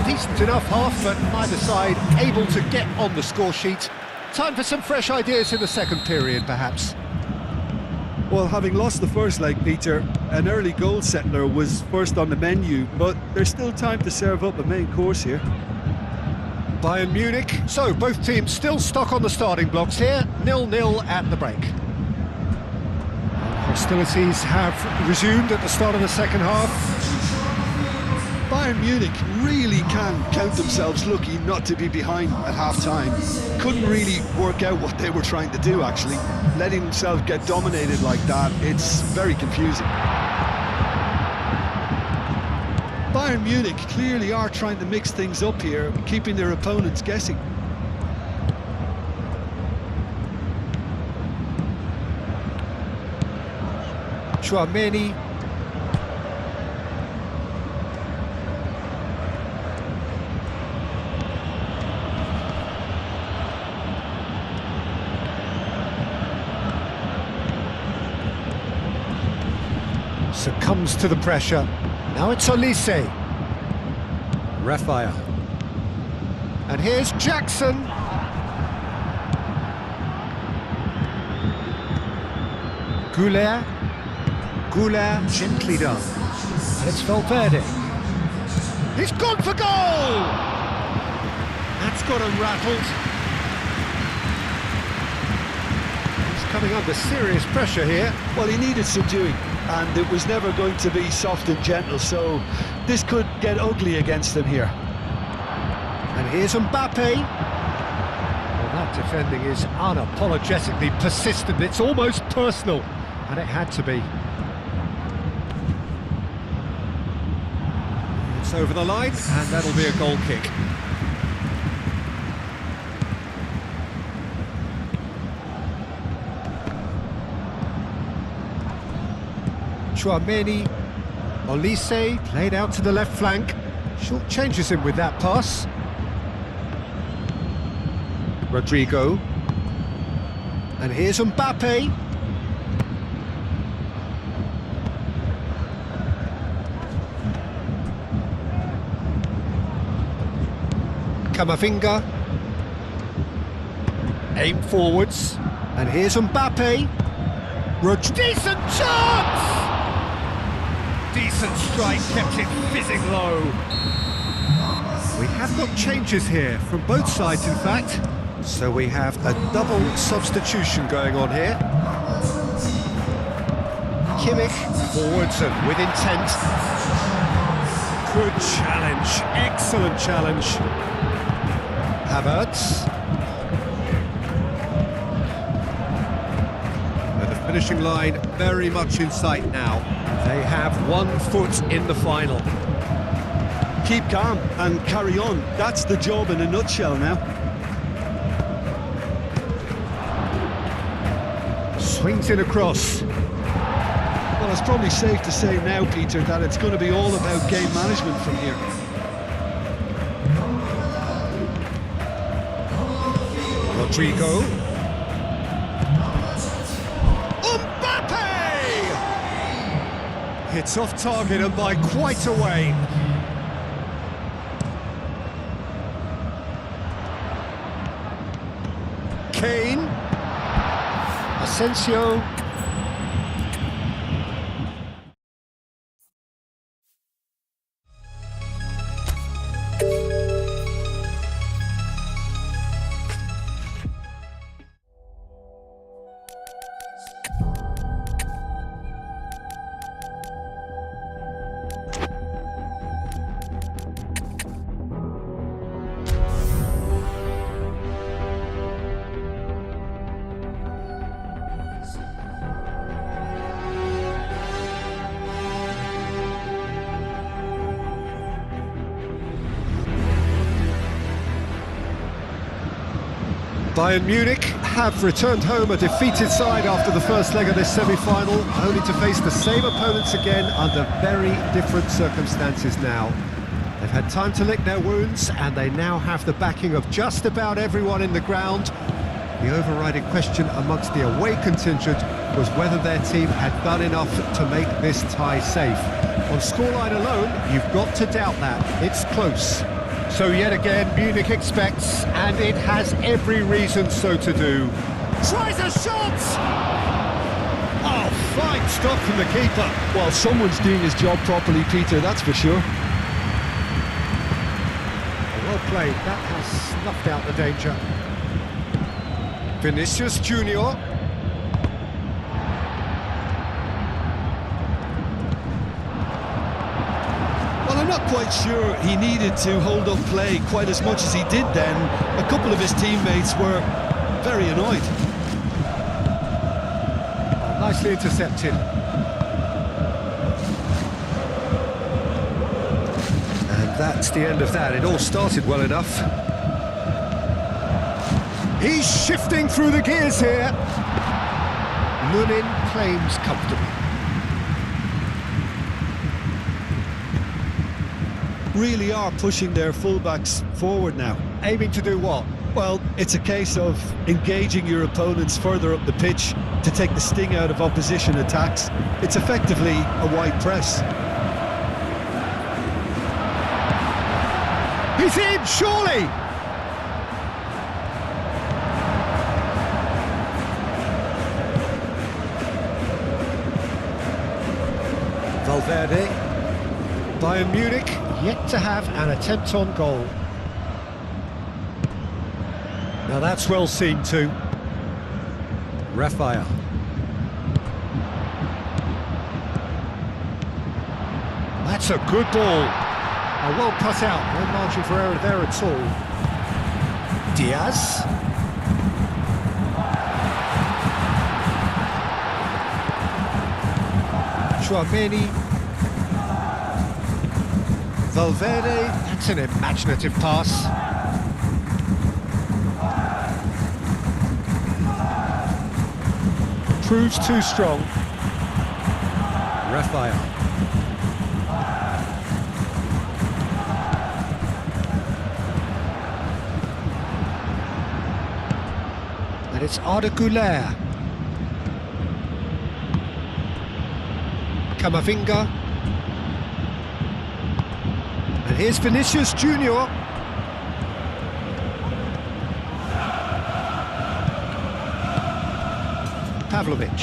Decent enough half, but neither side able to get on the score sheet. Time for some fresh ideas in the second period, perhaps. Well, having lost the first leg, Peter, an early goal settler was first on the menu, but there's still time to serve up a main course here. Bayern Munich. So, both teams still stuck on the starting blocks here. 0-0 at the break. Hostilities have resumed at the start of the second half. Bayern Munich really can count themselves lucky not to be behind at half-time. Couldn't really work out what they were trying to do, actually. Letting themselves get dominated like that, it's very confusing. Bayern Munich clearly are trying to mix things up here, keeping their opponents guessing. Chouameni. Succumbs to the pressure. Now it's Olise. Raphael. And here's Jackson. Goulet. Goulet gently done. And it's Valverde. He's gone for goal! That's got him rattled. He's coming under serious pressure here. Well, he needed subduing, and it was never going to be soft and gentle, so this could get ugly against him here. And here's Mbappe. Well, that defending is unapologetically persistent. It's almost personal, and it had to be. It's over the line, and that'll be a goal kick. Chouameni, Olise played out to the left flank. Short changes him with that pass. Rodrigo. And here's Mbappe. Camavinga. Aim forwards. And here's Mbappe. Decent chance! Decent strike, kept it fizzing low. We have got changes here, from both sides in fact. So we have a double substitution going on here. Kimmich, forwards and with intent. Good challenge, excellent challenge. Havertz. And the finishing line very much in sight now. They have 1 foot in the final. Keep calm and carry on. That's the job in a nutshell now. Swings in across. Well, it's probably safe to say now, Peter, that it's going to be all about game management from here. Rodrigo. Mbappe! Hits off target and by quite a way. Kane. Asensio. Bayern Munich have returned home a defeated side after the first leg of this semi-final, only to face the same opponents again under very different circumstances now. They've had time to lick their wounds, and they now have the backing of just about everyone in the ground. The overriding question amongst the away contingent was whether their team had done enough to make this tie safe. On scoreline alone, you've got to doubt that. It's close. So yet again, Munich expects, and it has every reason so to do. Tries a shot! Oh, fine stop from the keeper. Well, someone's doing his job properly, Peter, that's for sure. Well played, that has snuffed out the danger. Vinicius Junior. Well, I'm not quite sure he needed to hold up play quite as much as he did then. A couple of his teammates were very annoyed. Nicely intercepted. And that's the end of that. It all started well enough. He's shifting through the gears here. Lunin claims comfortably. Really are pushing their fullbacks forward now. Aiming to do what? Well, it's a case of engaging your opponents further up the pitch to take the sting out of opposition attacks. It's effectively a wide press. He's in, surely! Valverde. Bayern Munich yet to have an attempt on goal. Now that's well seen too. Raphael. That's a good ball. Well cut out, no margin for error there at all. Diaz. Chouameni. Valverde, that's an imaginative pass. Proves too strong. Raphael. And it's Arda Güler. Camavinga. And here's Vinicius Junior. Pavlovic.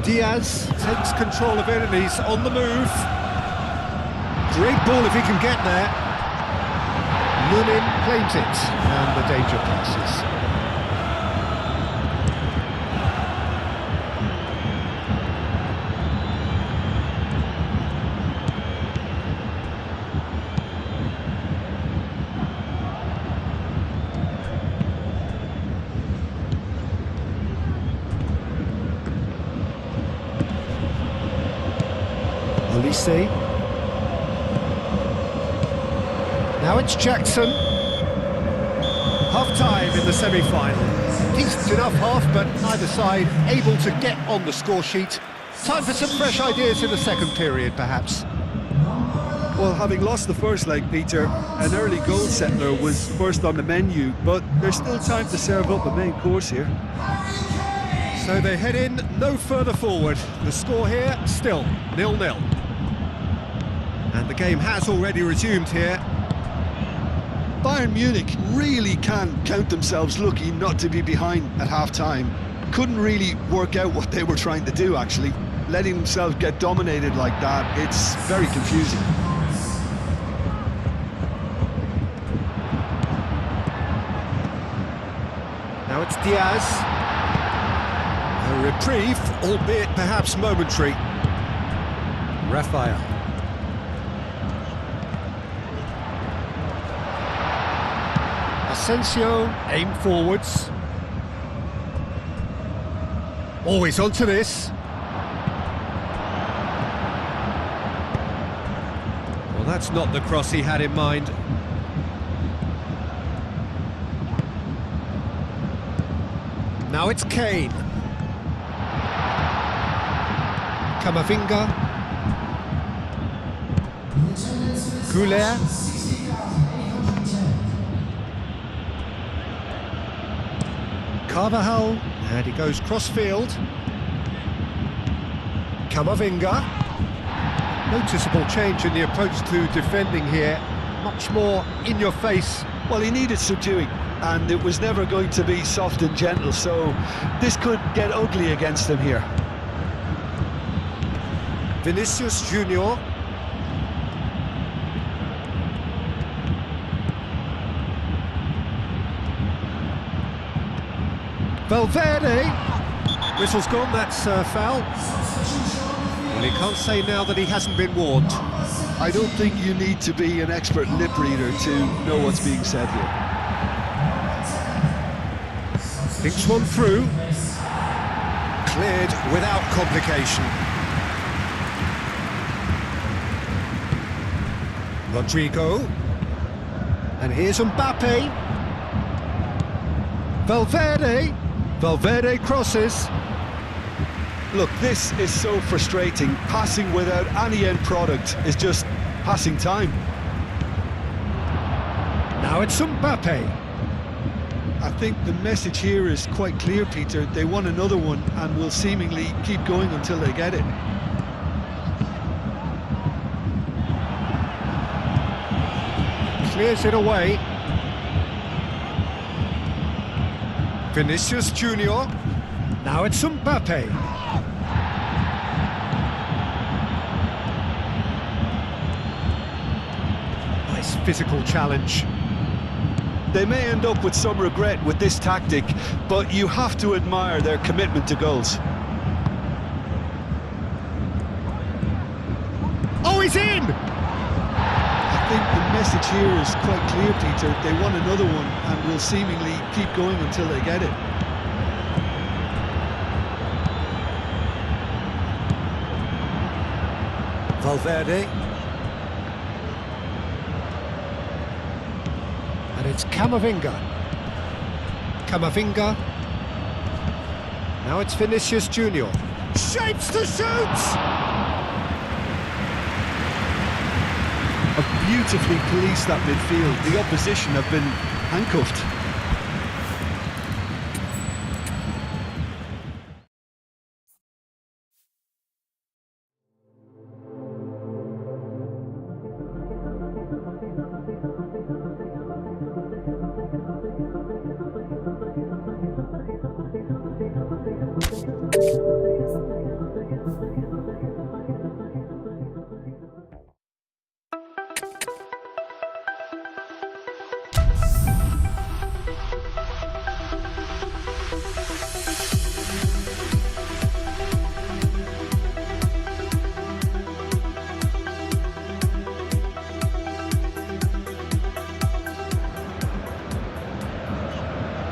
Diaz takes control of it and he's on the move. Great ball if he can get there. Lunin claims it and the danger passes. Olise. Now it's Jackson. Half-time in the semi-final. Decent enough half, but neither side able to get on the score sheet. Time for some fresh ideas in the second period, perhaps. Well, having lost the first leg, Peter, an early goal settler was first on the menu, but there's still time to serve up a main course here. So they head in no further forward. The score here, still 0-0. And the game has already resumed here. Bayern Munich really can count themselves lucky not to be behind at half-time. Couldn't really work out what they were trying to do, actually. Letting themselves get dominated like that, it's very confusing. Now it's Diaz. A reprieve, albeit perhaps momentary. Raphael. Asensio, aim forwards. Always onto this. Well, that's not the cross he had in mind. Now it's Kane. Camavinga. Güler. Carvajal, and he goes cross-field. Camavinga. Noticeable change in the approach to defending here. Much more in your face. Well, he needed subduing, and it was never going to be soft and gentle, so this could get ugly against him here. Vinicius Junior. Valverde. Whistle's gone, that's foul. Well, he can't say now that he hasn't been warned. I don't think you need to be an expert lip reader to know what's being said here. Thinks one through. Cleared without complication. Rodrigo. And here's Mbappe. Valverde. Valverde crosses. Look, this is so frustrating. Passing without any end product is just passing time. Now it's Mbappe. I think the message here is quite clear, Peter. They want another one and will seemingly keep going until they get it. clears it away. Vinicius Junior. Now it's Mbappe. Nice physical challenge. They may end up with some regret with this tactic, but you have to admire their commitment to goals. Oh, he's in! I think the message here is quite clear, Peter. They want another one and will seemingly keep going until they get it. Valverde. And it's Camavinga. Camavinga. Now it's Vinicius Junior. Shapes to shoot! Have beautifully policed that midfield. The opposition have been handcuffed.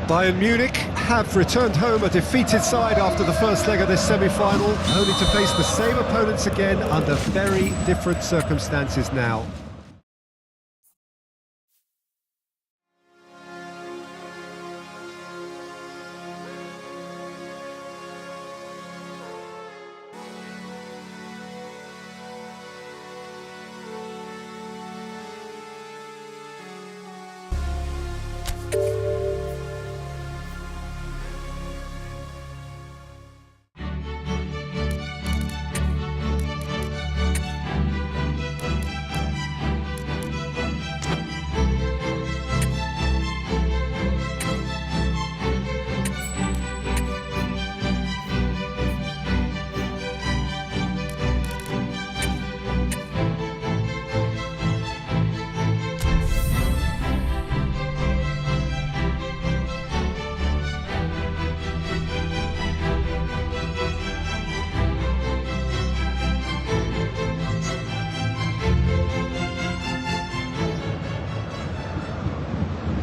Bayern Munich have returned home a defeated side after the first leg of this semi-final, only to face the same opponents again under very different circumstances now.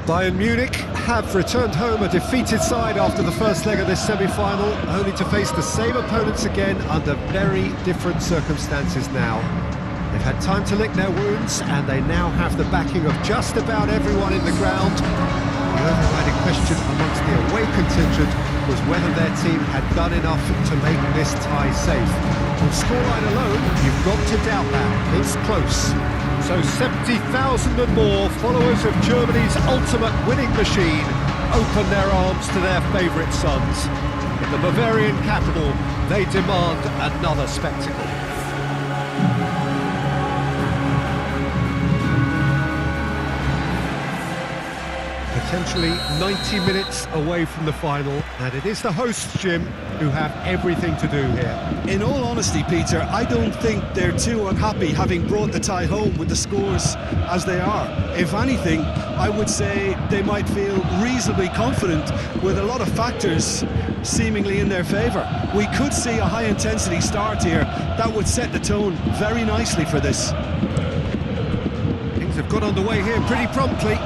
Bayern Munich have returned home a defeated side after the first leg of this semi-final, only to face the same opponents again under very different circumstances now. They've had time to lick their wounds, and they now have the backing of just about everyone in the ground. The overriding question amongst the away contingent was whether their team had done enough to make this tie safe. On scoreline alone, you've got to doubt that. It's close. So 70,000 and more followers of Germany's ultimate winning machine open their arms to their favourite sons. In the Bavarian capital, they demand another spectacle. Potentially 90 minutes away from the final, and it is the hosts, Jim, who have everything to do here. In all honesty, Peter, I don't think they're too unhappy having brought the tie home with the scores as they are. If anything, I would say they might feel reasonably confident with a lot of factors seemingly in their favour. We could see a high-intensity start here that would set the tone very nicely for this. Things have got underway here pretty promptly.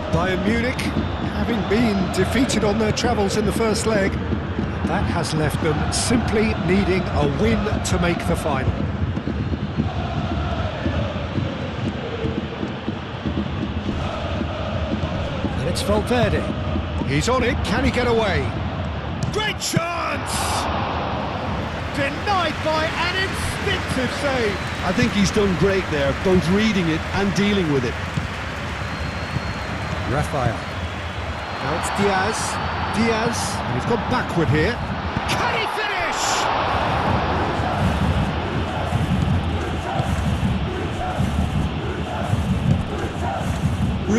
Bayern Munich, having been defeated on their travels in the first leg, that has left them simply needing a win to make the final. And it's Valverde. He's on it, can he get away? Great chance! Denied by an instinctive save. I think he's done great there, both reading it and dealing with it. Rafael. Now it's Diaz. And he's gone backward here. Can he finish?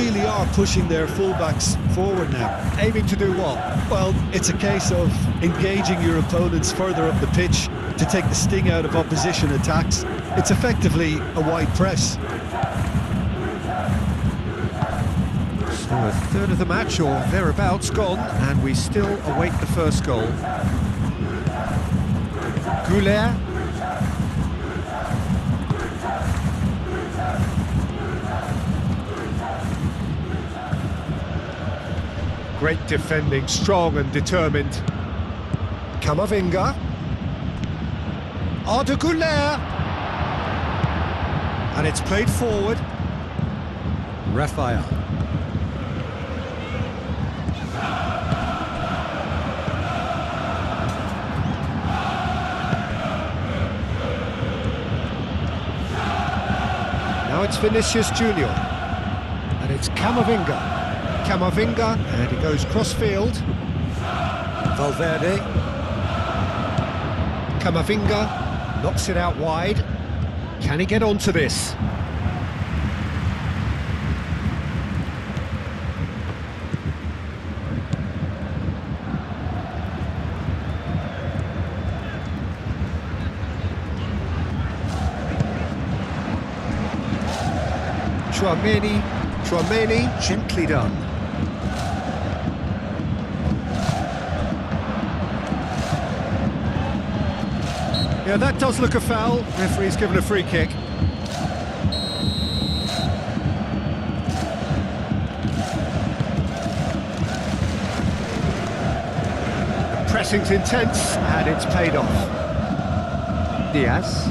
really are pushing their fullbacks forward now. Aiming to do what? Well, it's a case of engaging your opponents further up the pitch to take the sting out of opposition attacks. It's effectively a wide press. So a third of the match or thereabouts gone, and we still await the first goal. Goulet. Great defending, strong and determined. Camavinga. Arda Güler. And it's played forward. Raphael. Now it's Vinicius Junior. And it's Camavinga. Camavinga, and he goes cross-field. Valverde. Camavinga knocks it out wide. Can he get onto this? Tchouaméni, gently done. Yeah, that does look a foul. Referee's given a free kick. The pressing's intense, and it's paid off. Diaz.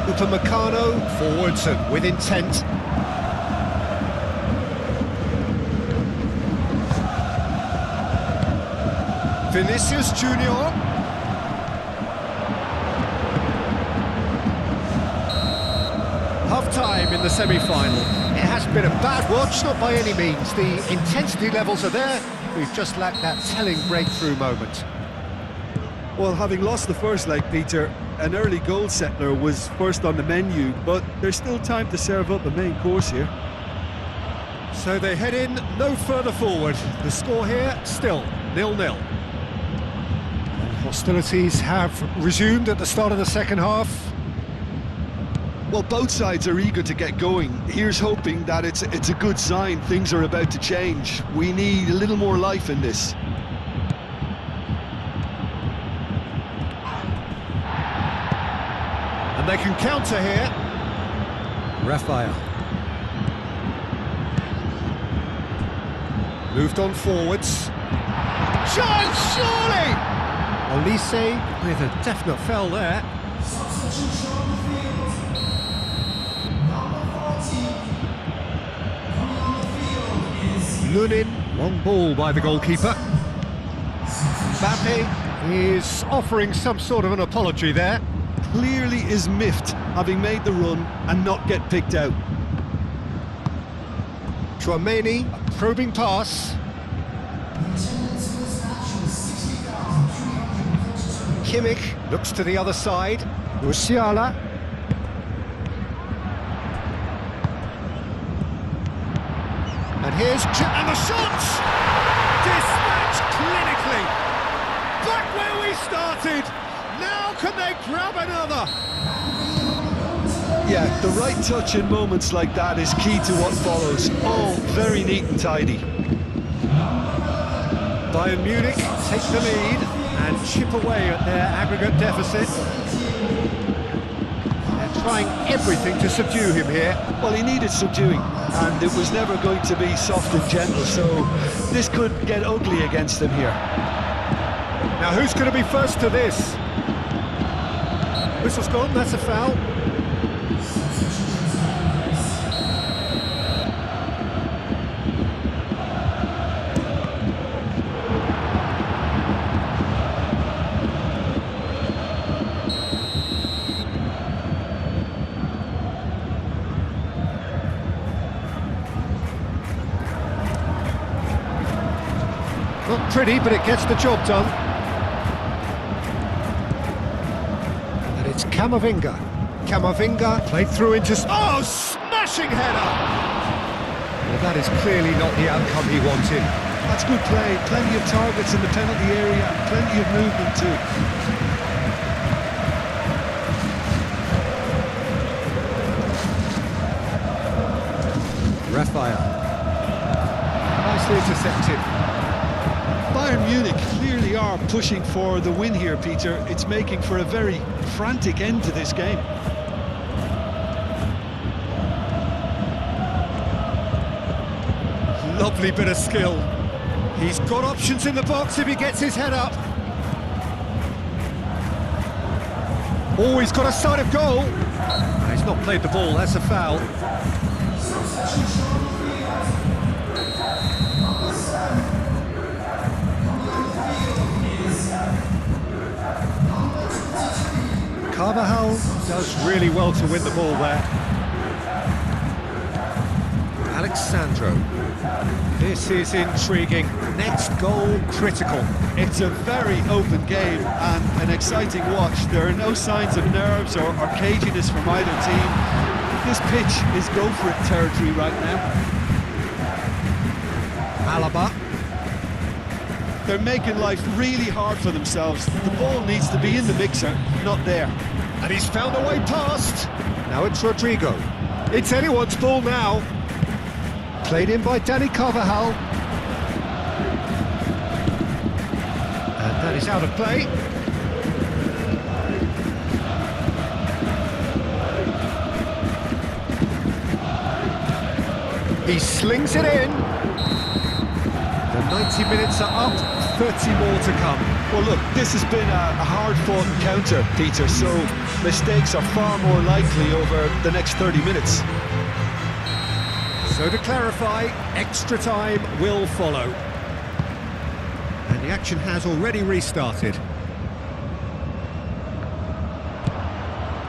Upamecano forwards and with intent. Vinicius Junior. Half-time in the semi-final. It hasn't been a bad watch, not by any means. The intensity levels are there. We've just lacked that telling breakthrough moment. Well, having lost the first leg, Peter, an early goal settler was first on the menu, but there's still time to serve up a main course here. So they head in no further forward. The score here, still 0-0. Hostilities have resumed at the start of the second half. Well, both sides are eager to get going. Here's hoping that it's a good sign. Things are about to change. We need a little more life in this. And they can counter here. Raphael. Moved on forwards. Chance, surely! Olise with a definite foul there. Lunin, long ball by the goalkeeper. Mbappe is offering some sort of an apology there. Clearly is miffed, having made the run and not get picked out. Tchouaméni, a probing pass. Kimmich looks to the other side. Musiala. And here's... and the shots! Dispatched clinically! Back where we started! Now can they grab another? Yeah, the right touch in moments like that is key to what follows. All very neat and tidy. Bayern Munich take the lead and chip away at their aggregate deficit. They're trying everything to subdue him here. Well, he needed subduing, and it was never going to be soft and gentle, so this could get ugly against him here. Now who's going to be first to this? Whistle's gone, that's a foul. Not pretty, but it gets the job done. And it's Camavinga. Camavinga played through into... Oh, smashing header! Well, that is clearly not the outcome he wanted. That's good play. Plenty of targets in the penalty area, and plenty of movement too. Raphael. Nicely intercepted. Bayern Munich clearly are pushing for the win here, Peter. It's making for a very frantic end to this game. Lovely bit of skill. He's got options in the box if he gets his head up. Oh, he's got a sight of goal. No, he's not played the ball, that's a foul. Carvajal does really well to win the ball there. Alexandro. This is intriguing. Next goal critical. It's a very open game and an exciting watch. There are no signs of nerves or caginess from either team. This pitch is go-for-it territory right now. Alaba. They're making life really hard for themselves. The ball needs to be in the mixer, not there. And he's found a way past. Now it's Rodrigo. It's anyone's ball now. Played in by Dani Carvajal. And that is out of play. He slings it in. The 90 minutes are up, 30 more to come. Well, look, this has been a hard-fought encounter, Peter, so mistakes are far more likely over the next 30 minutes. So to clarify, extra time will follow. And the action has already restarted.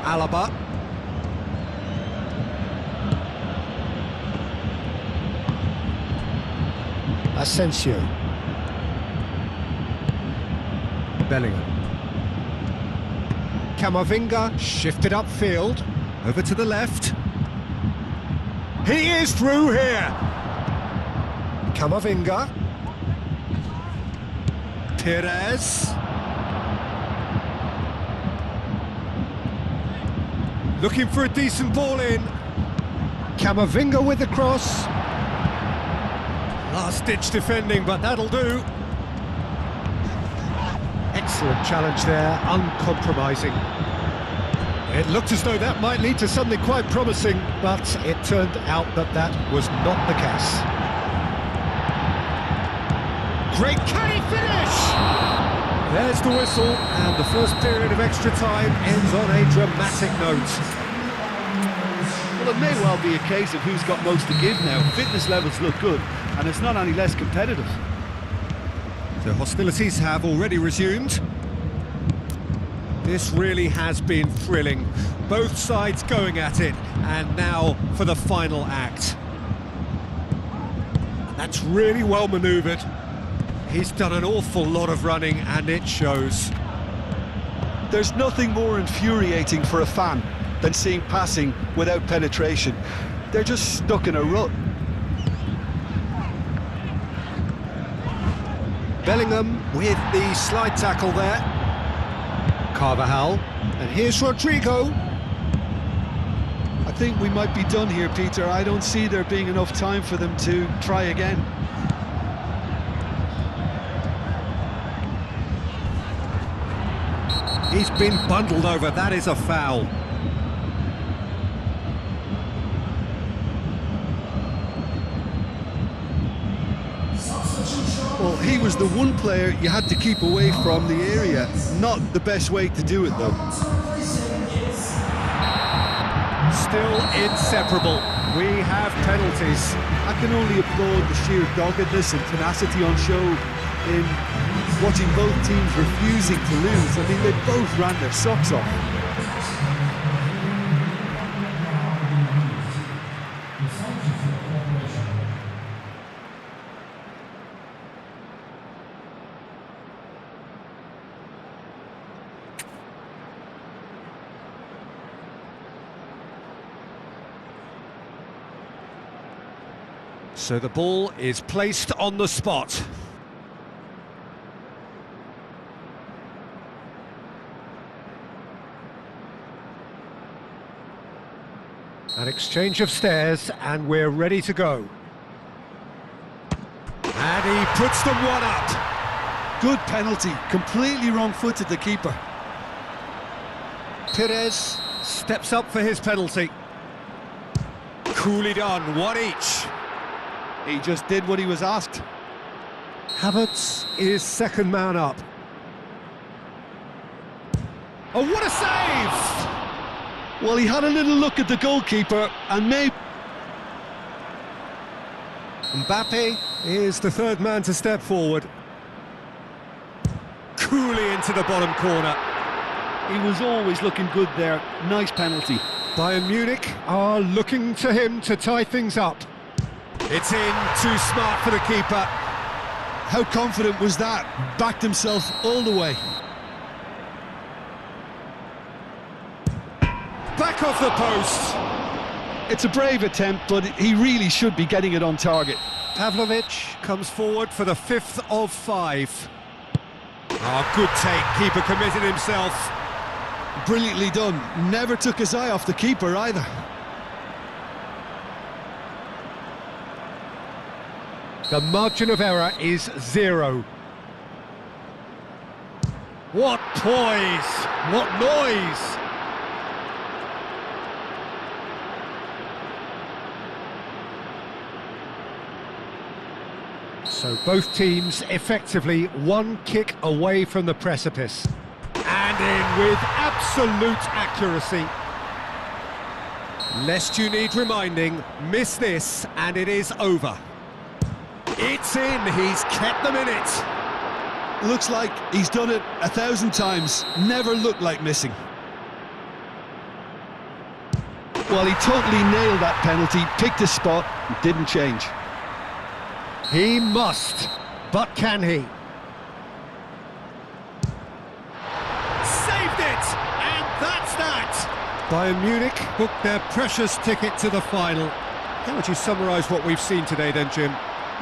Alaba. Asensio. Bellingham. Camavinga shifted upfield. Over to the left. He is through here. Camavinga. Perez. Looking for a decent ball in. Camavinga with the cross. Last-ditch defending, but that'll do. Excellent challenge there, uncompromising. It looked as though that might lead to something quite promising, but it turned out that that was not the case. Great, can he finish? There's the whistle, and the first period of extra time ends on a dramatic note. Well, it may well be a case of who's got most to give now. Fitness levels look good, and it's not any less competitive. The hostilities have already resumed. This really has been thrilling. Both sides going at it, and now for the final act. That's really well manoeuvred. He's done an awful lot of running, and it shows. There's nothing more infuriating for a fan than seeing passing without penetration. They're just stuck in a rut. Bellingham with the slide tackle there. Carvajal, and here's Rodrigo. I think we might be done here, Peter. I don't see there being enough time for them to try again. He's been bundled over, that is a foul. Well, he was the one player you had to keep away from the area. Not the best way to do it, though. Still inseparable. We have penalties. I can only applaud the sheer doggedness and tenacity on show in watching both teams refusing to lose. I mean, they both ran their socks off. So the ball is placed on the spot. An exchange of stares, and we're ready to go. And he puts them one up. Good penalty, completely wrong-footed the keeper. Pires steps up for his penalty. Coolly done, one each. He just did what he was asked. Havertz is second man up. Oh, what a save! Well, he had a little look at the goalkeeper and maybe... Mbappe is the third man to step forward. Coolly into the bottom corner. He was always looking good there. Nice penalty. Bayern Munich are looking to him to tie things up. It's in, too smart for the keeper. How confident was that? Backed himself all the way. Back off the post. It's a brave attempt, but he really should be getting it on target. Pavlovic comes forward for the 5th of 5. Oh, good take, keeper committed himself. Brilliantly done. Never took his eye off the keeper either. The margin of error is 0. What poise! What noise! So both teams effectively one kick away from the precipice. And in with absolute accuracy. Lest you need reminding, miss this and it is over. It's in, he's kept them in it. Looks like he's done it 1,000 times. Never looked like missing. Well, he totally nailed that penalty, picked his spot, didn't change. He must, but can he? Saved it! And that's that! Bayern Munich booked their precious ticket to the final. How would you summarise what we've seen today then, Jim?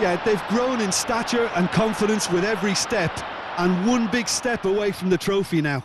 Yeah, they've grown in stature and confidence with every step, and one big step away from the trophy now.